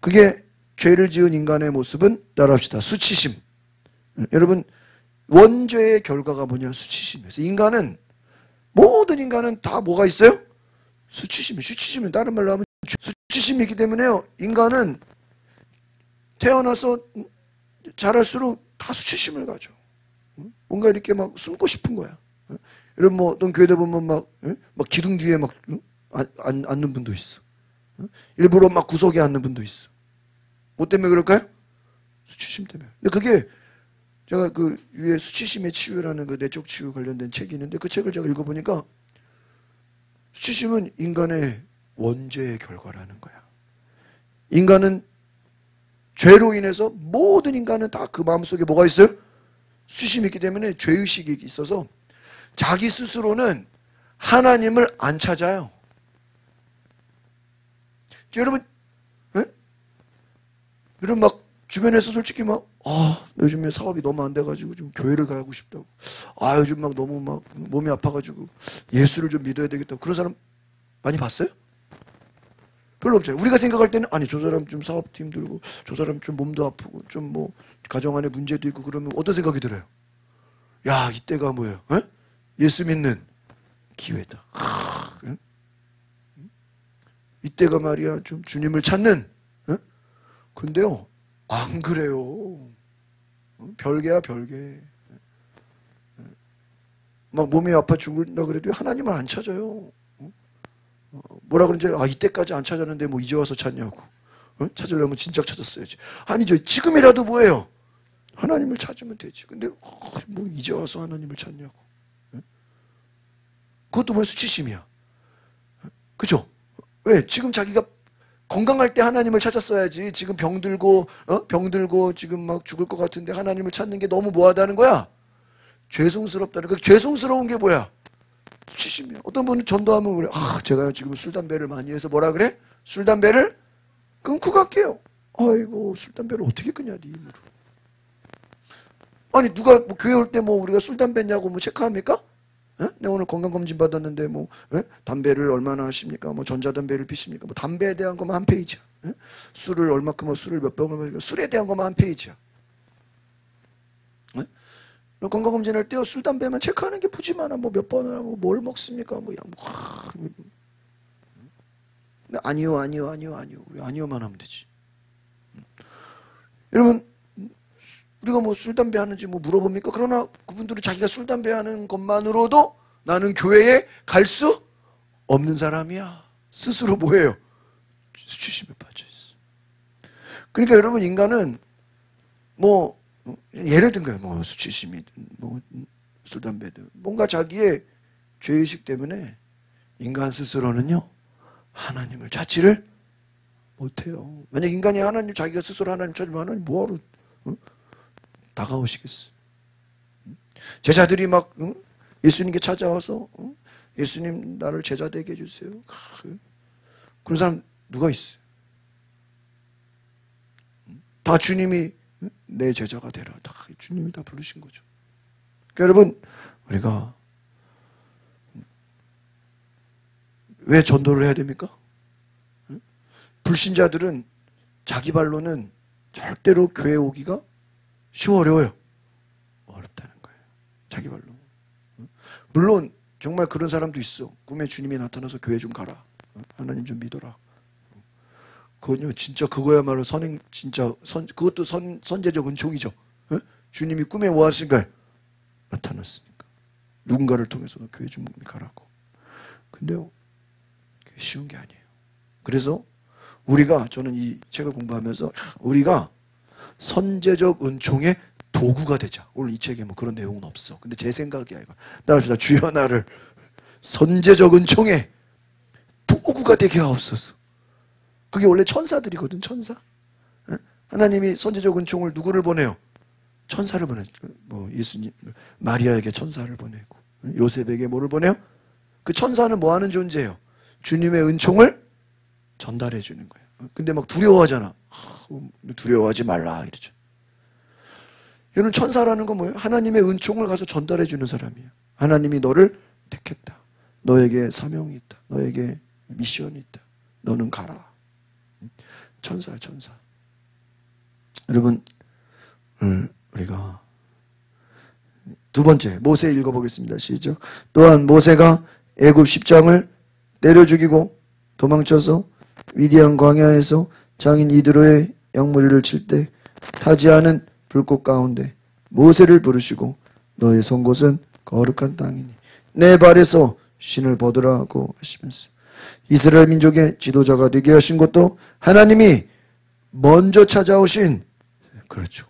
그게 죄를 지은 인간의 모습은 따라합시다. 수치심. 여러분 원죄의 결과가 뭐냐? 수치심이에요. 인간은 모든 인간은 다 뭐가 있어요? 수치심이. 수치심은 다른 말로 하면 수치심이 있기 때문에요. 인간은 태어나서 자랄수록 다 수치심을 가져. 뭔가 이렇게 막 숨고 싶은 거야. 여러분 뭐 어떤 교회들 보면 막 기둥 뒤에 막 앉는 분도 있어. 일부러 막 구석에 앉는 분도 있어. 뭐 때문에 그럴까요? 수치심 때문에. 근데 그게 제가 그 위에 수치심의 치유라는 그 내적 치유 관련된 책이 있는데 그 책을 제가 읽어보니까 수치심은 인간의 원죄의 결과라는 거야. 인간은 죄로 인해서 모든 인간은 다 그 마음속에 뭐가 있어요? 수치심이 있기 때문에 죄의식이 있어서 자기 스스로는 하나님을 안 찾아요. 여러분, 여러분 막 주변에서 솔직히 막 요즘에 사업이 너무 안 돼가지고 좀 교회를 가고 싶다고. 요즘 막 너무 막 몸이 아파가지고 예수를 좀 믿어야 되겠다고. 그런 사람 많이 봤어요? 별로 없잖아요. 우리가 생각할 때는 아니 저 사람 좀 사업도 힘들고 저 사람 좀 몸도 아프고 좀 뭐 가정 안에 문제도 있고 그러면 어떤 생각이 들어요? 야 이때가 뭐예요? 예수 믿는 기회다. 이때가 말이야 좀 주님을 찾는. 근데요 안 그래요. 별개야 별개. 막 몸이 아파 죽는다 그래도 하나님을 안 찾아요. 뭐라 그러는지 이때까지 안 찾았는데 뭐 이제 와서 찾냐고. 찾으려면 진작 찾았어야지. 아니죠. 지금이라도 뭐예요? 하나님을 찾으면 되지. 근데 뭐 이제 와서 하나님을 찾냐고. 그것도 뭐 수치심이야. 그죠? 왜? 지금 자기가 건강할 때 하나님을 찾았어야지. 지금 병들고 지금 막 죽을 것 같은데 하나님을 찾는 게 너무 뭐하다는 거야? 죄송스럽다는 거야. 죄송스러운 게 뭐야? 수치심이야. 어떤 분은 전도하면 그래. 제가 지금 술, 담배를 많이 해서 뭐라 그래? 술, 담배를 끊고 갈게요. 아이고, 술, 담배를 어떻게 끊냐, 네 힘으로. 아니, 누가 뭐 교회 올 때 뭐 우리가 술, 담배 했냐고 뭐 체크합니까? 내가 오늘 건강검진 받았는데 뭐, 담배를 얼마나 하십니까? 뭐 전자담배를 피십니까? 뭐 담배에 대한 것만 한 페이지야. 술을 얼마큼, 술을 몇 병을 마십니까? 술에 대한 것만 한 페이지야. 건강검진 할 때요, 술, 담배만 체크하는 게 굳이 많아. 뭐 몇 번을 하고 뭘 먹습니까? 뭐, 아니요. 우리 아니요만 하면 되지. 여러분, 우리가 뭐 술, 담배 하는지 뭐 물어봅니까? 그러나 그분들은 자기가 술, 담배 하는 것만으로도 나는 교회에 갈 수 없는 사람이야. 스스로 뭐예요? 수치심에 빠져있어. 그러니까 여러분, 인간은 뭐, 예를 든 거예요. 뭐 수치심이 뭐 술, 담배든 뭔가 자기의 죄의식 때문에 인간 스스로는요 하나님을 찾지를 못해요. 만약 인간이 하나님 자기가 스스로 하나님 찾으면 하나님 뭐하러 다가오시겠어? 제자들이 막 예수님께 찾아와서 예수님 나를 제자 되게 해주세요. 그런 사람 누가 있어요? 다 주님이 내 제자가 되라. 다 주님이 다 부르신 거죠. 그러니까 여러분, 우리가 왜 전도를 해야 됩니까? 불신자들은 자기 발로는 절대로 교회 오기가 쉬워 어려워요? 어렵다는 거예요. 자기 발로. 물론 정말 그런 사람도 있어. 꿈에 주님이 나타나서 교회 좀 가라. 하나님 좀 믿어라. 그건요, 진짜 그거야말로 그것도 선제적 은총이죠. 주님이 꿈에 뭐 하신가요? 나타났으니까. 누군가를 통해서 교회 좀 가라고. 근데요, 쉬운 게 아니에요. 그래서 저는 이 책을 공부하면서 우리가 선제적 은총의 도구가 되자. 오늘 이 책에 뭐 그런 내용은 없어. 근데 제 생각이야, 이거. 따라합시다. 주여 나를 선제적 은총의 도구가 되게 하옵소서. 그게 원래 천사들이거든, 천사. 하나님이 선제적 은총을 누구를 보내요? 천사를 보내요. 뭐 예수님, 마리아에게 천사를 보내고, 요셉에게 뭐를 보내요? 그 천사는 뭐 하는 존재예요? 주님의 은총을 전달해 주는 거예요. 근데 막 두려워하잖아. 두려워하지 말라 이러죠. 여러분, 천사라는 건 뭐예요? 하나님의 은총을 가서 전달해 주는 사람이에요. 하나님이 너를 택했다. 너에게 사명이 있다. 너에게 미션이 있다. 너는 가라. 천사야, 천사. 여러분, 우리가 두 번째 모세 읽어보겠습니다. 시작. 또한 모세가 애굽 10장을 때려 죽이고 도망쳐서 미디안 광야에서 장인 이드로의 양머리를 칠 때 타지 않은 불꽃 가운데 모세를 부르시고 너의 선 곳은 거룩한 땅이니 내 발에서 신을 벗으라고 하시면서 이스라엘 민족의 지도자가 되게 하신 것도 하나님이 먼저 찾아오신, 그렇죠.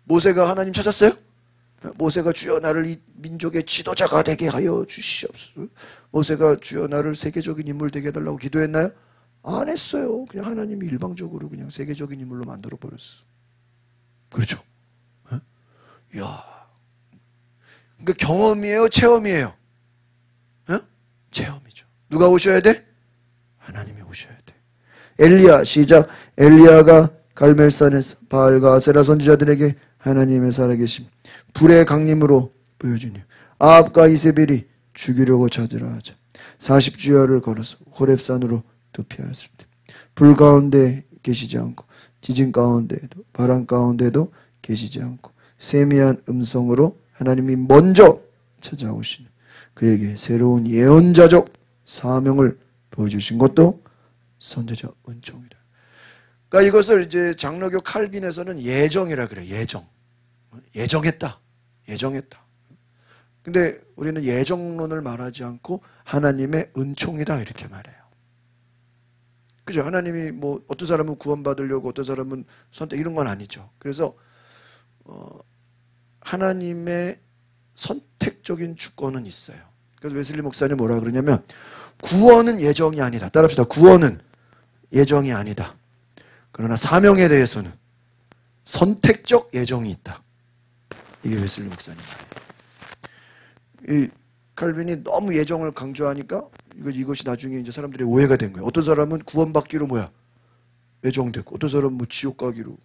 모세가 하나님 찾았어요? 모세가 주여 나를 이 민족의 지도자가 되게 하여 주시옵소서. 모세가 주여 나를 세계적인 인물 되게 해달라고 기도했나요? 안 했어요. 그냥 하나님이 일방적으로 그냥 세계적인 인물로 만들어 버렸어. 그렇죠? 이야. 그러니까 경험이에요, 체험이에요? 체험이죠. 누가 오셔야 돼? 하나님이 오셔야 돼. 엘리야, 시작. 엘리야가 갈멜산에서 바알과 아세라 선지자들에게 하나님의 살아계심 불의 강림으로 보여주니 아합과 이세벨이 죽이려고 찾으라 하자 40주야를 걸어서 호렙산으로 도피하였을 때 불 가운데 계시지 않고 지진 가운데에도 바람 가운데도 계시지 않고 세미한 음성으로 하나님이 먼저 찾아오시는 그에게 새로운 예언자적 사명을 보여주신 것도 선지자 은총이다. 그러니까 이것을 이제 장로교 칼빈에서는 예정이라 그래요. 예정. 예정했다. 예정했다. 근데 우리는 예정론을 말하지 않고 하나님의 은총이다 이렇게 말해요. 그죠? 하나님이 뭐 어떤 사람은 구원받으려고 어떤 사람은 선택 이런 건 아니죠. 그래서 하나님의 선택적인 주권은 있어요. 그래서 웨슬리 목사님 뭐라 그러냐면 구원은 예정이 아니다. 따라합시다. 구원은 예정이 아니다. 그러나 사명에 대해서는 선택적 예정이 있다. 이게 웨슬리 목사님 말이에요. 이 칼빈이 너무 예정을 강조하니까 이것이 나중에 이제 사람들의 오해가 된 거예요. 어떤 사람은 구원받기로 뭐야? 예정됐고 어떤 사람은 뭐 지옥 가기로.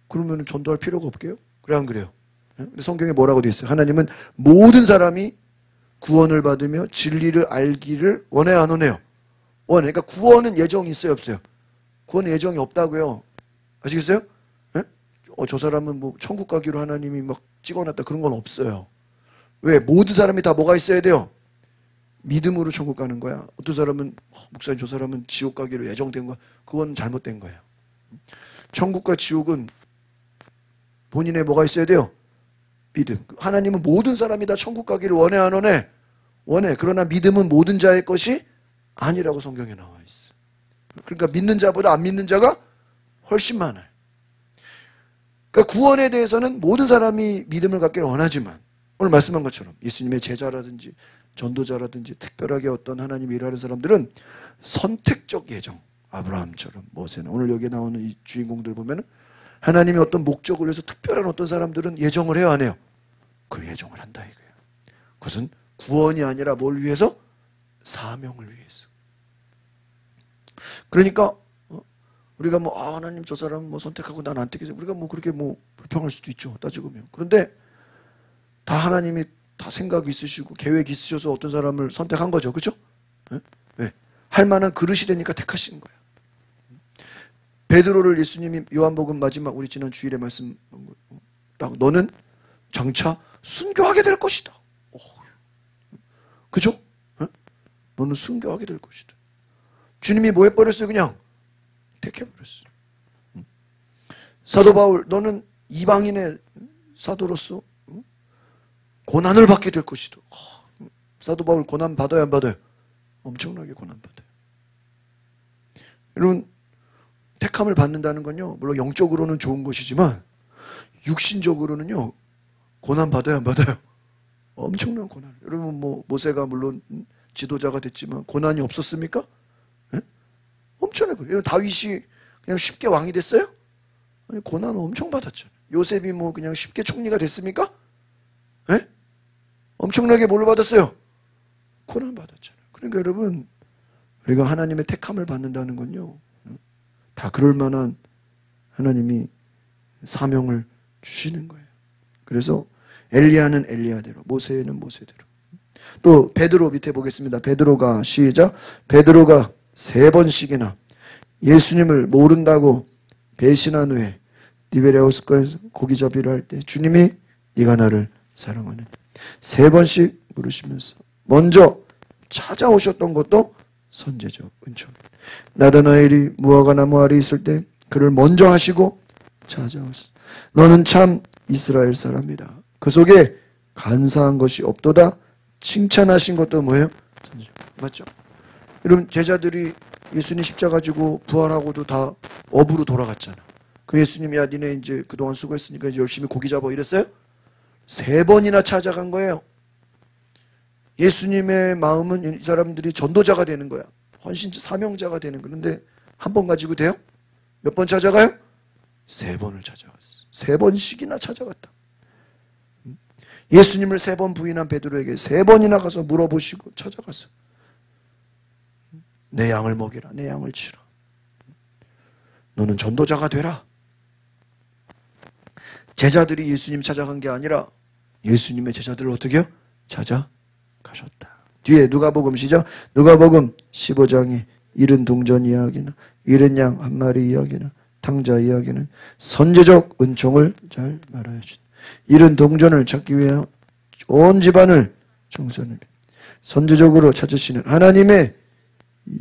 그러면 전도할 필요가 없게요? 그래 안 그래요? 근데 성경에 뭐라고 돼 있어요? 하나님은 모든 사람이 구원을 받으며 진리를 알기를 원해 안 원해요? 원해. 그러니까 구원은 예정이 있어요 없어요? 구원은 예정이 없다고요. 아시겠어요? 저 사람은 뭐 천국 가기로 하나님이 막 찍어놨다 그런 건 없어요. 왜? 모든 사람이 다 뭐가 있어야 돼요? 믿음으로 천국 가는 거야. 어떤 사람은 목사님 저 사람은 지옥 가기로 예정된 거야. 그건 잘못된 거예요. 천국과 지옥은 본인의 뭐가 있어야 돼요? 믿음. 하나님은 모든 사람이 다 천국 가기를 원해 안 원해? 원해. 그러나 믿음은 모든 자의 것이 아니라고 성경에 나와 있어. 그러니까 믿는 자보다 안 믿는 자가 훨씬 많아요. 그러니까 구원에 대해서는 모든 사람이 믿음을 갖기를 원하지만 오늘 말씀한 것처럼 예수님의 제자라든지 전도자라든지 특별하게 어떤 하나님이 일하는 사람들은 선택적 예정, 아브라함처럼 모세나 오늘 여기에 나오는 이 주인공들 보면은 하나님이 어떤 목적을 위해서 특별한 어떤 사람들은 예정을 해야 안 해요? 그 예정을 한다 이거예요. 그것은 구원이 아니라 뭘 위해서? 사명을 위해서. 그러니까 우리가 뭐 하나님 저 사람 뭐 선택하고 난 안 택해서 우리가 뭐 그렇게 뭐 불평할 수도 있죠. 따지고 보면. 그런데 다 하나님이 다 생각이 있으시고 계획이 있으셔서 어떤 사람을 선택한 거죠. 그렇죠? 네? 할 만한 그릇이 되니까 택하신 거예요. 베드로를 예수님이 요한복음 마지막 우리 지난 주일에 말씀 딱 너는 장차 순교하게 될 것이다. 그죠? 너는 순교하게 될 것이다. 주님이 뭐 해버렸어요? 그냥 택해버렸어요. 사도 바울 너는 이방인의 사도로서 고난을 받게 될 것이다. 사도 바울 고난 받아요 안 받아요? 엄청나게 고난 받아요. 여러분 택함을 받는다는 건요 물론 영적으로는 좋은 것이지만 육신적으로는요 고난 받아요 안 받아요? 엄청난 고난. 여러분 뭐 모세가 물론 지도자가 됐지만 고난이 없었습니까? 네? 엄청나게. 여러분 다윗이 그냥 쉽게 왕이 됐어요? 아니 고난을 엄청 받았잖아요. 요셉이 뭐 그냥 쉽게 총리가 됐습니까? 네? 엄청나게 뭘 받았어요? 고난 받았잖아요. 그러니까 여러분 우리가 하나님의 택함을 받는다는 건요 다 그럴 만한 하나님이 사명을 주시는 거예요. 그래서 엘리야는 엘리야대로 모세는 모세대로 또 베드로 밑에 보겠습니다. 베드로가 시작. 베드로가 3번씩이나 예수님을 모른다고 배신한 후에 디베레우스가에서 고기잡이를 할 때 주님이 네가 나를 사랑하느냐 3번씩 물으시면서 먼저 찾아오셨던 것도 선제적 은총입니다. 나다나엘이 무화과 나무 아래 있을 때 그를 먼저 하시고 찾아오셨어. 너는 참 이스라엘 사람이다. 그 속에 간사한 것이 없도다. 칭찬하신 것도 뭐예요? 맞죠? 여러분 제자들이 예수님 십자가 지고 부활하고도 다 업으로 돌아갔잖아. 그 예수님이 야 니네 이제 그동안 수고했으니까 이제 열심히 고기 잡아 이랬어요? 3번이나 찾아간 거예요. 예수님의 마음은 이 사람들이 전도자가 되는 거야. 헌신자, 사명자가 되는 거야. 그런데 한 번 가지고 돼요? 몇 번 찾아가요? 3번을 찾아갔어. 3번씩이나 찾아갔다. 예수님을 3번 부인한 베드로에게 3번이나 가서 물어보시고 찾아갔어. 내 양을 먹이라. 내 양을 치라. 너는 전도자가 되라. 제자들이 예수님 찾아간 게 아니라 예수님의 제자들을 어떻게 해요? 찾아가셨다. 뒤에 누가복음 시작. 누가복음 15장에 잃은 동전 이야기나 잃은 양 한 마리 이야기나 탕자 이야기는 선제적 은총을 잘 말하여 준다. 잃은 동전을 찾기 위해 온 집안을 청소하는 선제적으로 찾으시는 하나님의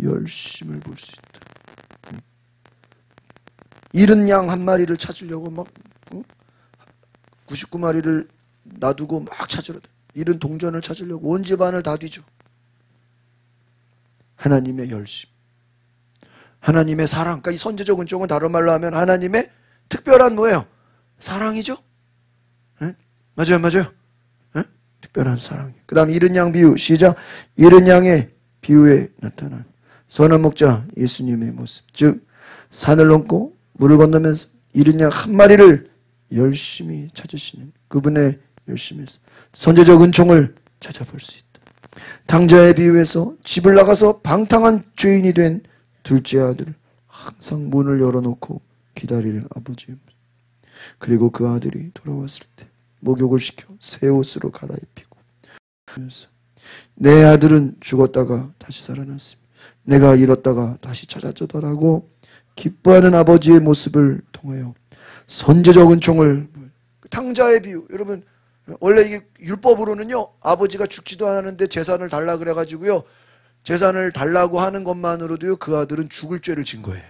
열심을 볼 수 있다. 잃은 양 한 마리를 찾으려고 막 99마리를 놔두고 막 찾으러 잃은 동전을 찾으려고 온 집안을 다 뒤져. 하나님의 열심, 하나님의 사랑. 그러니까 이 선제적 은총은 다른 말로 하면 하나님의 특별한 뭐예요? 사랑이죠. 에? 맞아요, 맞아요. 에? 특별한 사랑. 그 다음 잃은 양 비유 시작. 잃은 양의 비유에 나타난 선한 목자 예수님의 모습, 즉 산을 넘고 물을 건너면서 잃은 양 한 마리를 열심히 찾으시는 그분의 열심에서 선제적 은총을 찾아볼 수 있다. 탕자의 비유에서 집을 나가서 방탕한 죄인이 된 둘째 아들을 항상 문을 열어놓고 기다리는 아버지. 그리고 그 아들이 돌아왔을 때 목욕을 시켜 새 옷으로 갈아입히고 내 아들은 죽었다가 다시 살아났으며 내가 잃었다가 다시 찾았더라고 기뻐하는 아버지의 모습을 통하여 선제적 은총을. 탕자의 비유. 여러분 원래 이게 율법으로는요 아버지가 죽지도 않았는데 재산을 달라 그래가지고요 재산을 달라고 하는 것만으로도요 그 아들은 죽을 죄를 진 거예요.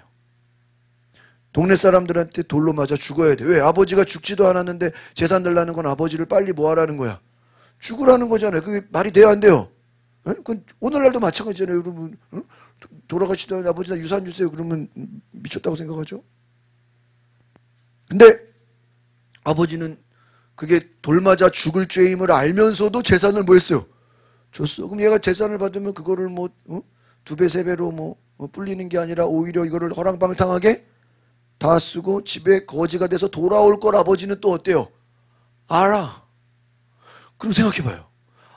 동네 사람들한테 돌로 맞아 죽어야 돼. 왜? 아버지가 죽지도 않았는데 재산 달라는 건 아버지를 빨리 뭐 하라는 거야? 죽으라는 거잖아요. 그게 말이 돼요 안 돼요? 그건 오늘날도 마찬가지잖아요. 여러분 돌아가시던 아버지나 유산 주세요 그러면 미쳤다고 생각하죠? 근데 아버지는 그게 돌 맞아 죽을 죄임을 알면서도 재산을 뭐 했어요? 줬어. 그럼 얘가 재산을 받으면 그거를 뭐 2배, 3배로 뭐 불리는 게 아니라 오히려 이거를 허랑방탕하게 다 쓰고 집에 거지가 돼서 돌아올 걸 아버지는 또 어때요? 알아. 그럼 생각해봐요.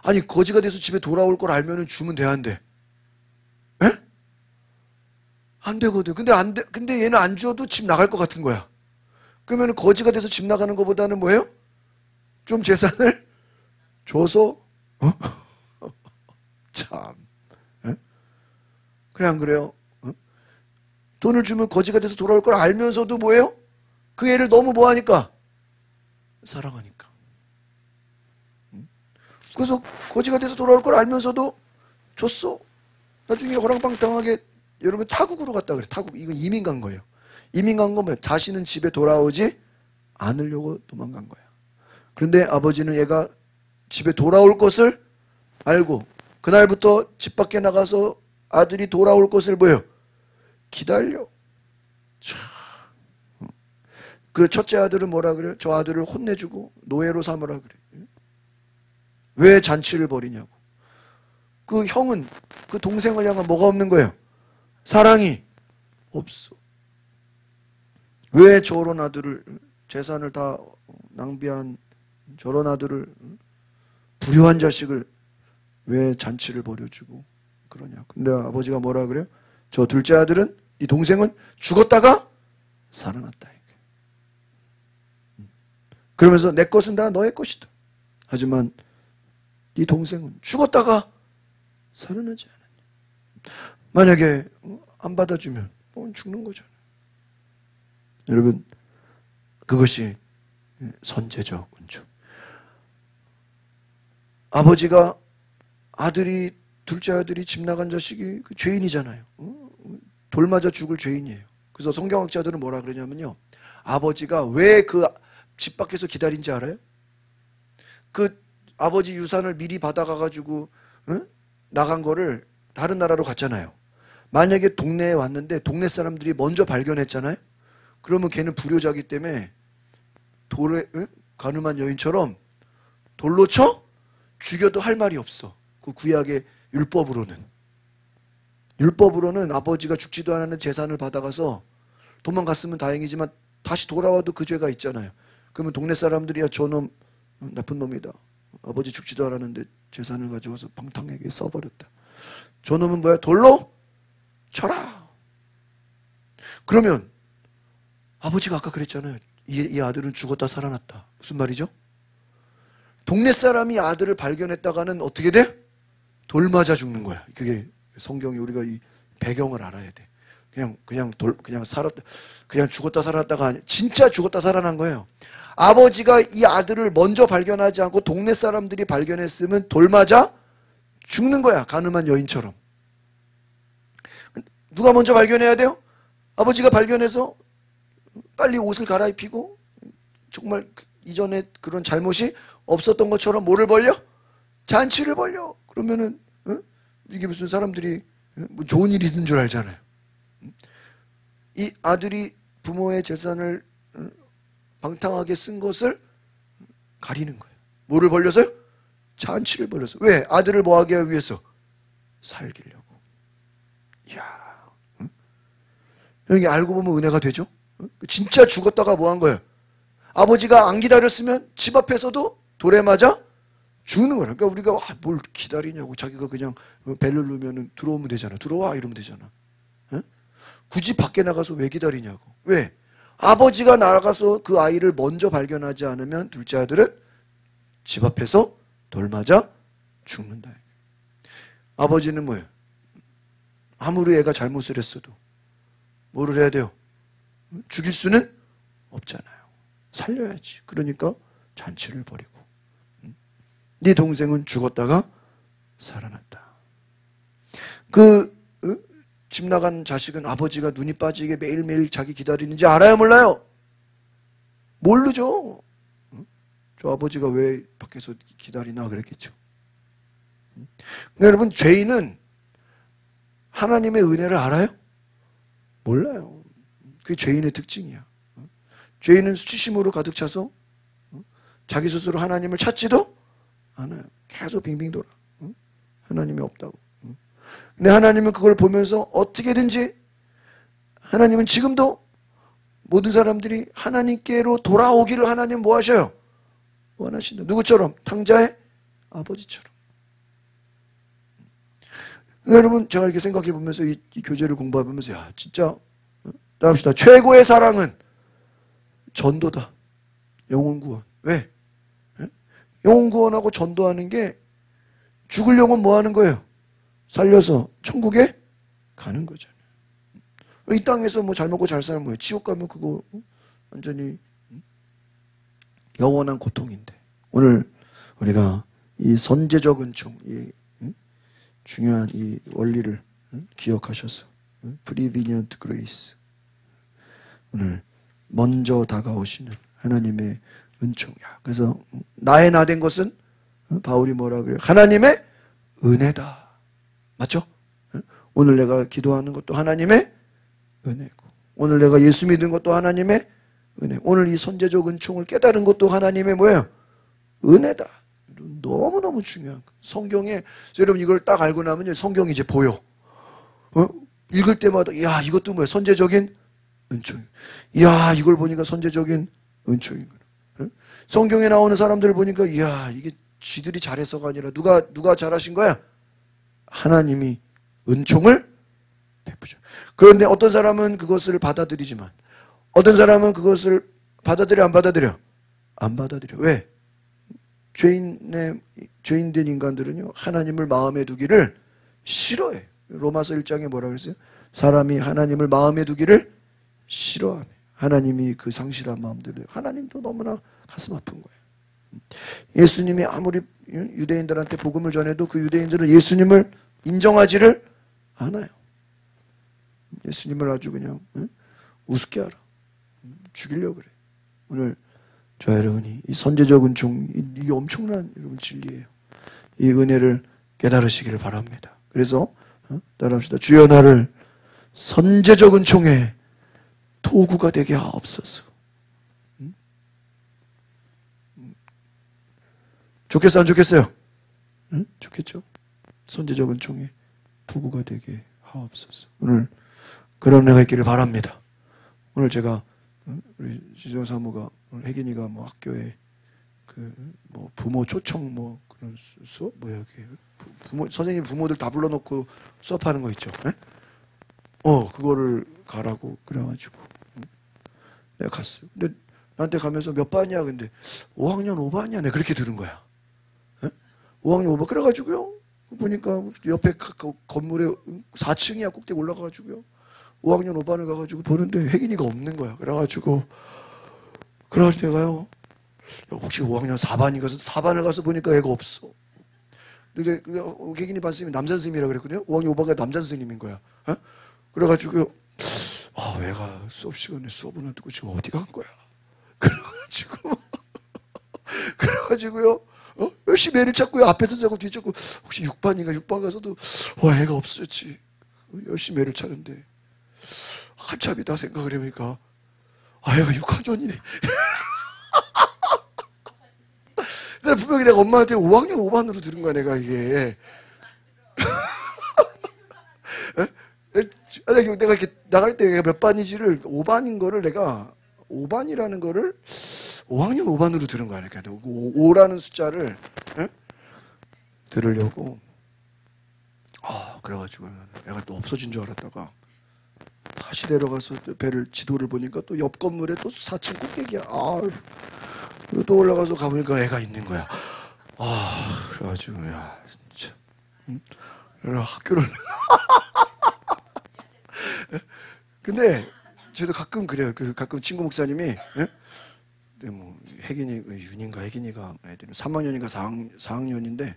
아니 거지가 돼서 집에 돌아올 걸 알면은 주면 돼 안 돼? 에? 안 되거든. 근데 얘는 안 줘도 집 나갈 것 같은 거야. 그러면 거지가 돼서 집 나가는 것보다는 뭐예요? 좀 재산을 줘서 참 그래 안 그래요? 돈을 주면 거지가 돼서 돌아올 걸 알면서도 뭐예요? 그 애를 너무 뭐하니까? 사랑하니까. 그래서 거지가 돼서 돌아올 걸 알면서도 줬어. 나중에 허랑방탕하게 여러분 타국으로 갔다 그래. 타국. 이건 이민 간 거예요. 이민 간 거면 다시는 집에 돌아오지 않으려고 도망간 거야. 그런데 아버지는 얘가 집에 돌아올 것을 알고 그날부터 집 밖에 나가서 아들이 돌아올 것을 뭐예요? 기다려. 그 첫째 아들은 뭐라 그래요? 저 아들을 혼내주고 노예로 삼으라 그래. 왜 잔치를 벌이냐고. 그 형은 그 동생을 향한 뭐가 없는 거예요? 사랑이 없어. 왜 저런 아들을 재산을 다 낭비한 저런 아들을 불효한 자식을 왜 잔치를 벌여주고 그러냐. 근데 아버지가 뭐라 그래요? 저 둘째 아들은 이 동생은 죽었다가 살아났다. 그러면서 내 것은 다 너의 것이다. 하지만 네 동생은 죽었다가 살아나지 않았냐. 만약에 안 받아주면 죽는 거잖아요. 여러분, 그것이 선제적 은총. 아버지가 둘째 아들이 집 나간 자식이 죄인이잖아요. 돌 맞아 죽을 죄인이에요. 그래서 성경학자들은 뭐라 그러냐면요, 아버지가 왜 그 집 밖에서 기다린지 알아요? 그 아버지 유산을 미리 받아가가지고 나간 거를 다른 나라로 갔잖아요. 만약에 동네에 왔는데 동네 사람들이 먼저 발견했잖아요. 그러면 걔는 불효자기 때문에 돌에 가늠한 여인처럼 돌로 쳐 죽여도 할 말이 없어. 그 구약의 율법으로는 아버지가 죽지도 않았는 재산을 받아가서 도망갔으면 다행이지만 다시 돌아와도 그 죄가 있잖아요. 그러면 동네 사람들이야 저놈 나쁜 놈이다. 아버지 죽지도 않았는데 재산을 가져와서 방탕하게 써버렸다. 저놈은 뭐야? 돌로 쳐라. 그러면 아버지가 아까 그랬잖아요. 이 아들은 죽었다 살아났다. 무슨 말이죠? 동네 사람이 아들을 발견했다가는 어떻게 돼? 돌 맞아 죽는 거야. 그게 성경이, 우리가 이 배경을 알아야 돼. 그냥 죽었다 살아났다가 아니라 진짜 죽었다 살아난 거예요. 아버지가 이 아들을 먼저 발견하지 않고 동네 사람들이 발견했으면 돌 맞아 죽는 거야. 가늠한 여인처럼. 누가 먼저 발견해야 돼요? 아버지가 발견해서 빨리 옷을 갈아입히고 정말 이전에 그런 잘못이 없었던 것처럼 뭐를 벌려? 잔치를 벌려. 그러면은 이게 무슨 사람들이 뭐 좋은 일이 있는 줄 알잖아요. 이 아들이 부모의 재산을 방탕하게 쓴 것을 가리는 거예요. 뭐를 벌려서요? 잔치를 벌려서. 왜? 아들을 뭐하게 하기 위해서? 살기려고. 이야, 이게 알고 보면 은혜가 되죠? 진짜 죽었다가 뭐 한 거예요? 아버지가 안 기다렸으면 집 앞에서도 돌에 맞아 죽는 거야. 그러니까 우리가 뭘 기다리냐고, 자기가 그냥 벨을 누르면 들어오면 되잖아. 들어와 이러면 되잖아. 굳이 밖에 나가서 왜 기다리냐고. 왜? 아버지가 나가서 그 아이를 먼저 발견하지 않으면 둘째 아들은 집 앞에서 돌 맞아 죽는다. 아버지는 뭐예요? 아무리 애가 잘못을 했어도 뭐를 해야 돼요? 죽일 수는 없잖아요. 살려야지. 그러니까 잔치를 벌이고. 네 동생은 죽었다가 살아났다. 집 나간 자식은 아버지가 눈이 빠지게 매일매일 자기 기다리는지 알아요, 몰라요? 모르죠. 저 아버지가 왜 밖에서 기다리나 그랬겠죠. 그러니까 여러분, 죄인은 하나님의 은혜를 알아요? 몰라요. 그게 죄인의 특징이야. 죄인은 수치심으로 가득 차서 자기 스스로 하나님을 찾지도 않아요. 계속 빙빙 돌아. 하나님이 없다고. 근데 하나님은 그걸 보면서 어떻게든지, 하나님은 지금도 모든 사람들이 하나님께로 돌아오기를 하나님 뭐 하셔요? 원하신다. 누구처럼? 탕자의 아버지처럼. 여러분, 제가 이렇게 생각해 보면서 이 교재를 공부하면서, 야, 진짜, 따라합시다. 최고의 사랑은 전도다. 영혼 구원. 왜? 영혼 구원하고 전도하는 게, 죽을 영혼 뭐 하는 거예요? 살려서 천국에 가는 거잖아요. 이 땅에서 뭐 잘 먹고 잘 살면 뭐예요? 지옥 가면 그거 완전히 영원한 고통인데. 오늘 우리가 이 선제적 은총, 이 중요한 이 원리를 기억하셔서 Prevenient Grace, 오늘 먼저 다가오시는 하나님의 은총이야. 그래서 나의 나 된 것은 바울이 뭐라 그래요? 하나님의 은혜다. 맞죠? 오늘 내가 기도하는 것도 하나님의 은혜고, 오늘 내가 예수 믿은 것도 하나님의 은혜, 오늘 이 선제적 은총을 깨달은 것도 하나님의 뭐예요? 은혜다. 너무너무 중요한 거. 성경에, 여러분 이걸 딱 알고 나면 성경이 이제 보여. 읽을 때마다, 야, 이것도 뭐야? 선제적인 은총. 야, 이걸 보니까 선제적인 은총이구나. 성경에 나오는 사람들을 보니까, 야, 이게 쥐들이 잘해서가 아니라 누가 잘하신 거야? 하나님이 은총을 베푸죠. 그런데 어떤 사람은 그것을 받아들이지만 어떤 사람은 그것을 받아들여 안 받아들여? 안 받아들여. 왜? 죄인된 인간들은요, 하나님을 마음에 두기를 싫어해. 로마서 1장에 뭐라 그랬어요? 사람이 하나님을 마음에 두기를 싫어하네. 하나님이 그 상실한 마음들을, 하나님도 너무나 가슴 아픈 거예요. 예수님이 아무리 유대인들한테 복음을 전해도 그 유대인들은 예수님을 인정하지를 않아요. 예수님을 아주 그냥 우습게 알아. 죽이려고 그래. 오늘 저 여러분이 이 선제적 은총, 이 엄청난 여러분 진리예요. 이 은혜를 깨달으시기를 바랍니다. 그래서 따라합시다. 주여 나를 선제적 은총의 도구가 되게 하옵소서. 좋겠어 안 좋겠어요? 좋겠죠? 선제적 은총의 도구가 되게 하옵소서. 오늘 그런 은혜가 있기를 바랍니다. 오늘 제가 우리 지정 사모가 오늘 혜gin이가 뭐 학교에 그 뭐 부모 초청 뭐 그런 수업 뭐야 그게 부모 선생님 부모들 다 불러놓고 수업하는 거 있죠? 네? 그거를 가라고 그래가지고 내가 갔어요. 근데 나한테 가면서 몇 반이야? 근데 5학년 5반이야. 내가 그렇게 들은 거야. 네? 5학년 5반 그래가지고요. 보니까 옆에 건물에 4층이야 꼭대기 올라가가지고요. 5학년 5반을 가가지고 보는데 혜gin이가 없는 거야. 그래가지고 내가요. 혹시 5학년 4반인가 4반을 가서 보니까 애가 없어. 근데 혜gin이 반 선생님이 남자 선생님이라 그랬거든요. 5학년 5반가 남자 선생님인 거야. 그래가지고 애가 수업 시간에 수업을 안 듣고 지금 어디 간 거야. 그래가지고요. 열심히 애를 찾고요. 앞에서 자고 뒤에 찾고 혹시 6반인가 6반 가서도 애가 없었지. 열심히 애를 찾는데 한참 있다 생각을 해보니까 애가 6학년이네. 분명히 내가 엄마한테 5학년 5반으로 들은 거야 내가 이게. 내가 이렇게 나갈 때 몇 반이지를 5반인 거를 내가 5반이라는 거를 5학년 5반으로 들은 거야. 그러니까 5라는 숫자를 들으려고. 그래가지고 애가 또 없어진 줄 알았다가 다시 내려가서 지도를 보니까 또 옆 건물에 또 4층 꼭대기야. 또 올라가서 가보니까 애가 있는 거야. 그래가지고 야 진짜 학교를 근데 저도 가끔 그래요. 가끔 친구 목사님이 근데 뭐 윤인가 혜gin이가 애들은 3학년인가 4학년인데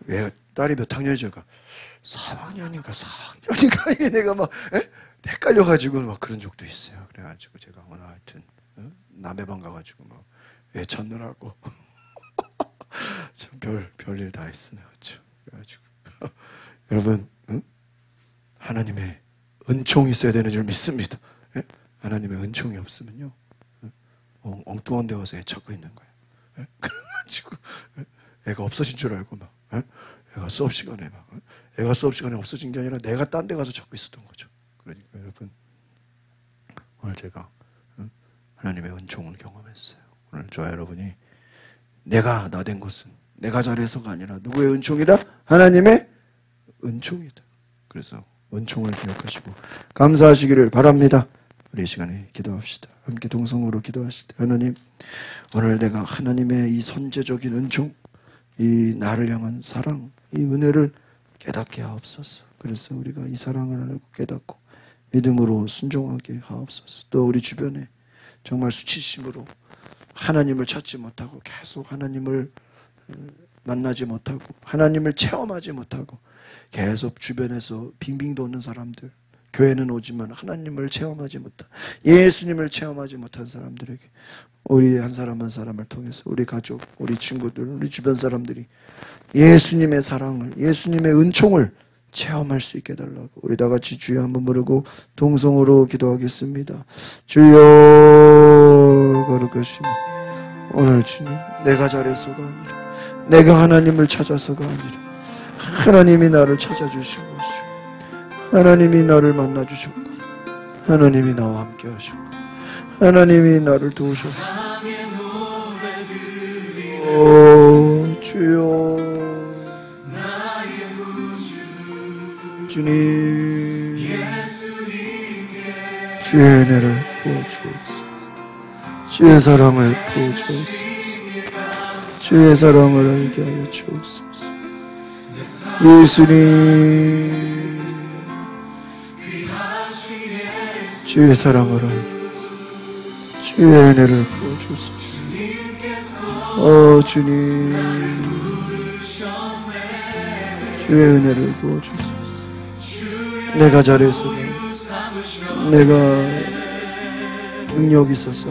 왜 딸이 몇 학년이죠? 3학년인가 4학년인가 이게 내가 막 헷갈려가지고 막 그런 적도 있어요. 그래가지고 제가 오늘 하여튼 남의 방 가가지고 막 애 찾느라고 참 별일 다 했으네. 그렇죠? 그래가지고 여러분 하나님의 은총이 있어야 되는 줄 믿습니다. 하나님의 은총이 없으면요 엉뚱한 데 와서 애 찾고 있는 거예요. 그래가지고 애가 없어진 줄 알고 막 애가 수업 시간에 애가 수업 시간에 없어진 게 아니라 내가 딴 데 가서 찾고 있었던 거죠. 그러니까 여러분 오늘 제가 하나님의 은총을 경험했어요. 오늘 저와 여러분이 내가 나 된 것은 내가 잘해서가 아니라 누구의 은총이다? 하나님의 은총이다. 그래서 은총을 기억하시고 감사하시기를 바랍니다. 우리 이 시간에 기도합시다. 함께 동성으로 기도하시다. 하나님, 오늘 내가 하나님의 이 선제적인 은총, 이 나를 향한 사랑, 이 은혜를 깨닫게 하옵소서. 그래서 우리가 이 사랑을 알고 깨닫고 믿음으로 순종하게 하옵소서. 또 우리 주변에 정말 수치심으로 하나님을 찾지 못하고 계속 하나님을 만나지 못하고 하나님을 체험하지 못하고 계속 주변에서 빙빙 도는 사람들, 교회는 오지만 하나님을 체험하지 못한, 예수님을 체험하지 못한 사람들에게 우리 한 사람 한 사람을 통해서 우리 가족, 우리 친구들, 우리 주변 사람들이 예수님의 사랑을, 예수님의 은총을 체험할 수 있게 해달라고 우리 다 같이 주여 한번 부르고 동성으로 기도하겠습니다. 주여 거룩하시니 오늘 주님, 내가 잘해서가 아니라 내가 하나님을 찾아서가 아니라 하나님이 나를 찾아주신 것이고 하나님이 나를 만나주셨고 하나님이 나와 함께 하시고 하나님이 나를 도우셨습니다. 오 주여, 주님, 주의 은혜를 부어주옵소서. 주의 사랑을 부어주옵소서. 주의 사랑을 알게 하여 주옵소서. 예수님, 주의 사랑을 알게 하여 주의 은혜를 부어주소서. 주님, 주의 은혜를 부어주소서. 내가 잘해서, 내가 능력이 있어서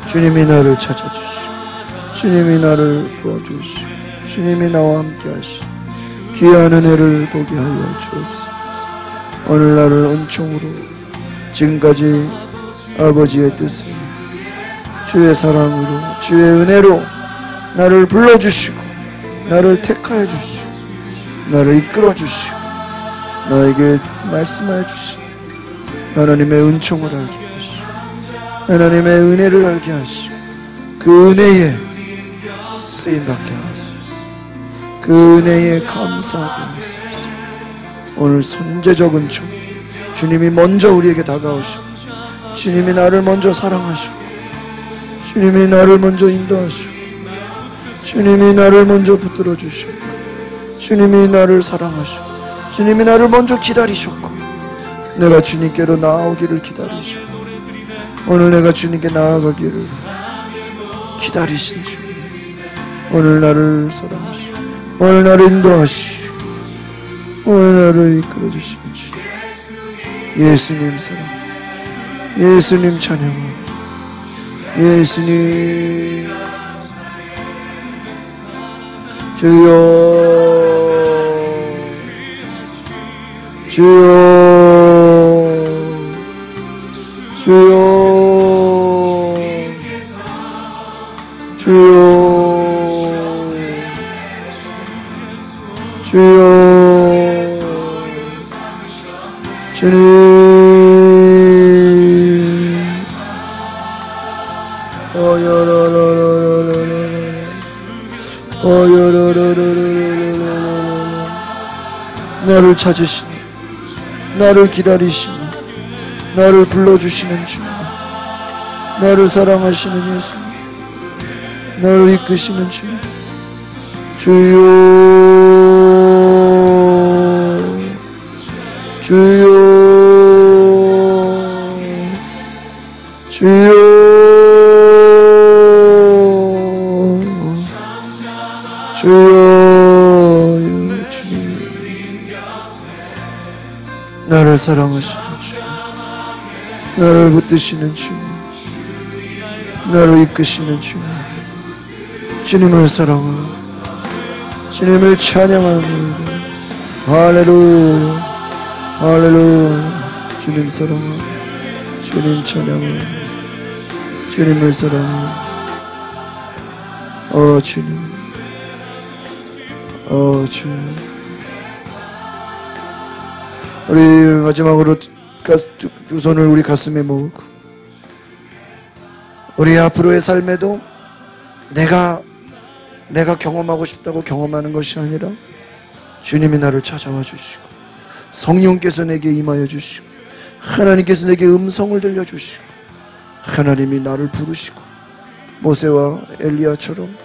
주님이 나를 찾아주시고, 주님이 나를 부어주시고, 주님이 나와 함께 하시고 귀한 은혜를 보게 하여 주옵소서. 오늘 나를 은총으로 지금까지 아버지의 뜻을 주의 사랑으로, 주의 은혜로 나를 불러주시고, 나를 택하여 주시고, 나를 이끌어 주시고, 나에게 말씀하여 주시고, 하나님의 은총을 알게 하시고, 하나님의 은혜를 알게 하시고, 그 은혜에 쓰임받게 하소서. 그 은혜에 감사하게 하소서. 오늘 선제적 은총, 주님이 먼저 우리에게 다가오시고, 주님이 나를 먼저 사랑하시고, 주님이 나를 먼저 인도하시고, 주님이 나를 먼저 붙들어 주시고, 주님이 나를 사랑하시고, 주님이 나를 먼저 기다리셨고, 내가 주님께로 나아오기를 기다리시고, 오늘 내가 주님께 나아가기를 기다리신 주님, 오늘 나를 사랑하시고, 오늘 나를 인도하시고, 오늘 나를 이끌어 주신 주님, 예수님 사랑, 예수님 찬양하고, 예수님 주여, 주여, 주여, 주여, 주여, 주님, 나를 찾으시니, 나를 기다리시니, 나를 불러주시는 주님, 나를 사랑하시는 예수님, 나를 이끄시는 주님, 주여, 주여, 주여, 주여, 주님, 나를 사랑하시는 주님, 나를 붙드시는 주님, 나를 이끄시는 주님, 주님을 사랑하고 주님을 찬양합니다. 할렐루야, 할렐루야. 주님 사랑하고 주님 찬양하고 주님을 사랑하고, 주님, 주님. 우리 마지막으로 두 손을 우리 가슴에 모으고, 우리 앞으로의 삶에도 내가 경험하고 싶다고 경험하는 것이 아니라 주님이 나를 찾아와 주시고, 성령께서 내게 임하여 주시고, 하나님께서 내게 음성을 들려주시고, 하나님이 나를 부르시고, 모세와 엘리야처럼,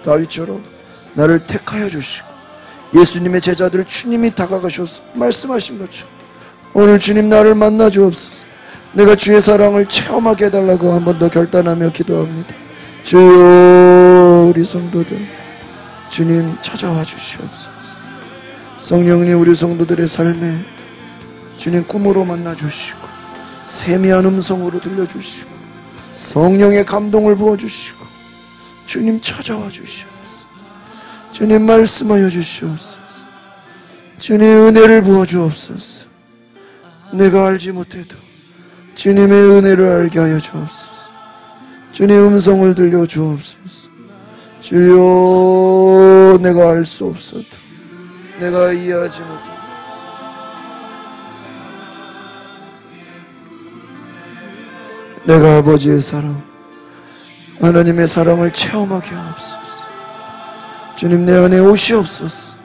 다윗처럼 나를 택하여 주시고, 예수님의 제자들 주님이 다가가셔서 말씀하신 것처럼 오늘 주님 나를 만나 주옵소서. 내가 주의 사랑을 체험하게 해달라고 한 번 더 결단하며 기도합니다. 주여, 우리 성도들 주님 찾아와 주시옵소서. 성령님, 우리 성도들의 삶에 주님 꿈으로 만나 주시고, 세미한 음성으로 들려주시고, 성령의 감동을 부어주시고, 주님 찾아와 주시옵소서. 주님 말씀하여 주시옵소서. 주님 은혜를 부어주옵소서. 내가 알지 못해도 주님의 은혜를 알게 하여 주옵소서. 주님 음성을 들려주옵소서. 주여, 내가 알 수 없어도, 내가 이해하지 못해도 내가 아버지의 사랑, 하나님의 사랑을 체험하게 하옵소서. 주님, 내 안에 오시옵소서.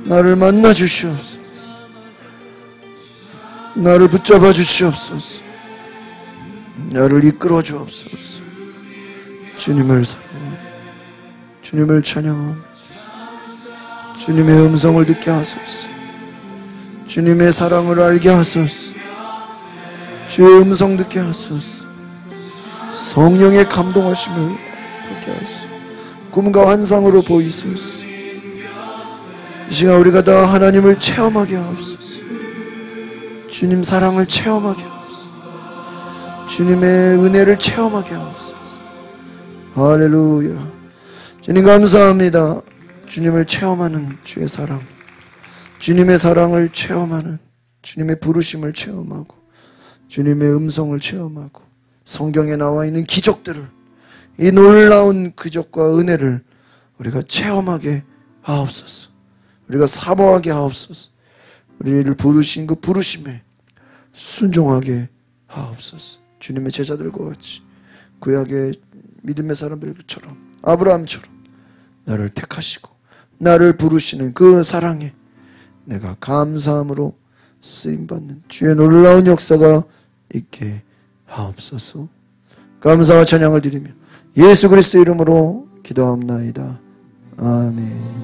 나를 만나 주시옵소서. 나를 붙잡아 주시옵소서. 나를 이끌어 주옵소서. 주님을 사랑하고 주님을 찬양합니다. 주님의 음성을 듣게 하소서. 주님의 사랑을 알게 하소서. 주의 음성 듣게 하소서. 성령의 감동하심을 받게 하소서. 꿈과 환상으로 보이소서. 이 시간 우리가 다 하나님을 체험하게 하옵소서. 주님 사랑을 체험하게 하옵소서. 주님의 은혜를 체험하게 하옵소서. 할렐루야. 주님 감사합니다. 주님을 체험하는 주의 사랑, 주님의 사랑을 체험하는, 주님의 부르심을 체험하고 주님의 음성을 체험하고 성경에 나와 있는 기적들을, 이 놀라운 기적과 은혜를 우리가 체험하게 하옵소서. 우리가 사모하게 하옵소서. 우리를 부르신 그 부르심에 순종하게 하옵소서. 주님의 제자들과 같이 구약의 믿음의 사람들처럼 아브라함처럼 나를 택하시고 나를 부르시는 그 사랑에 내가 감사함으로 쓰임받는 주의 놀라운 역사가 있게 하옵소서. 감사와 찬양을 드리며 예수 그리스도 이름으로 기도합나이다. 아멘.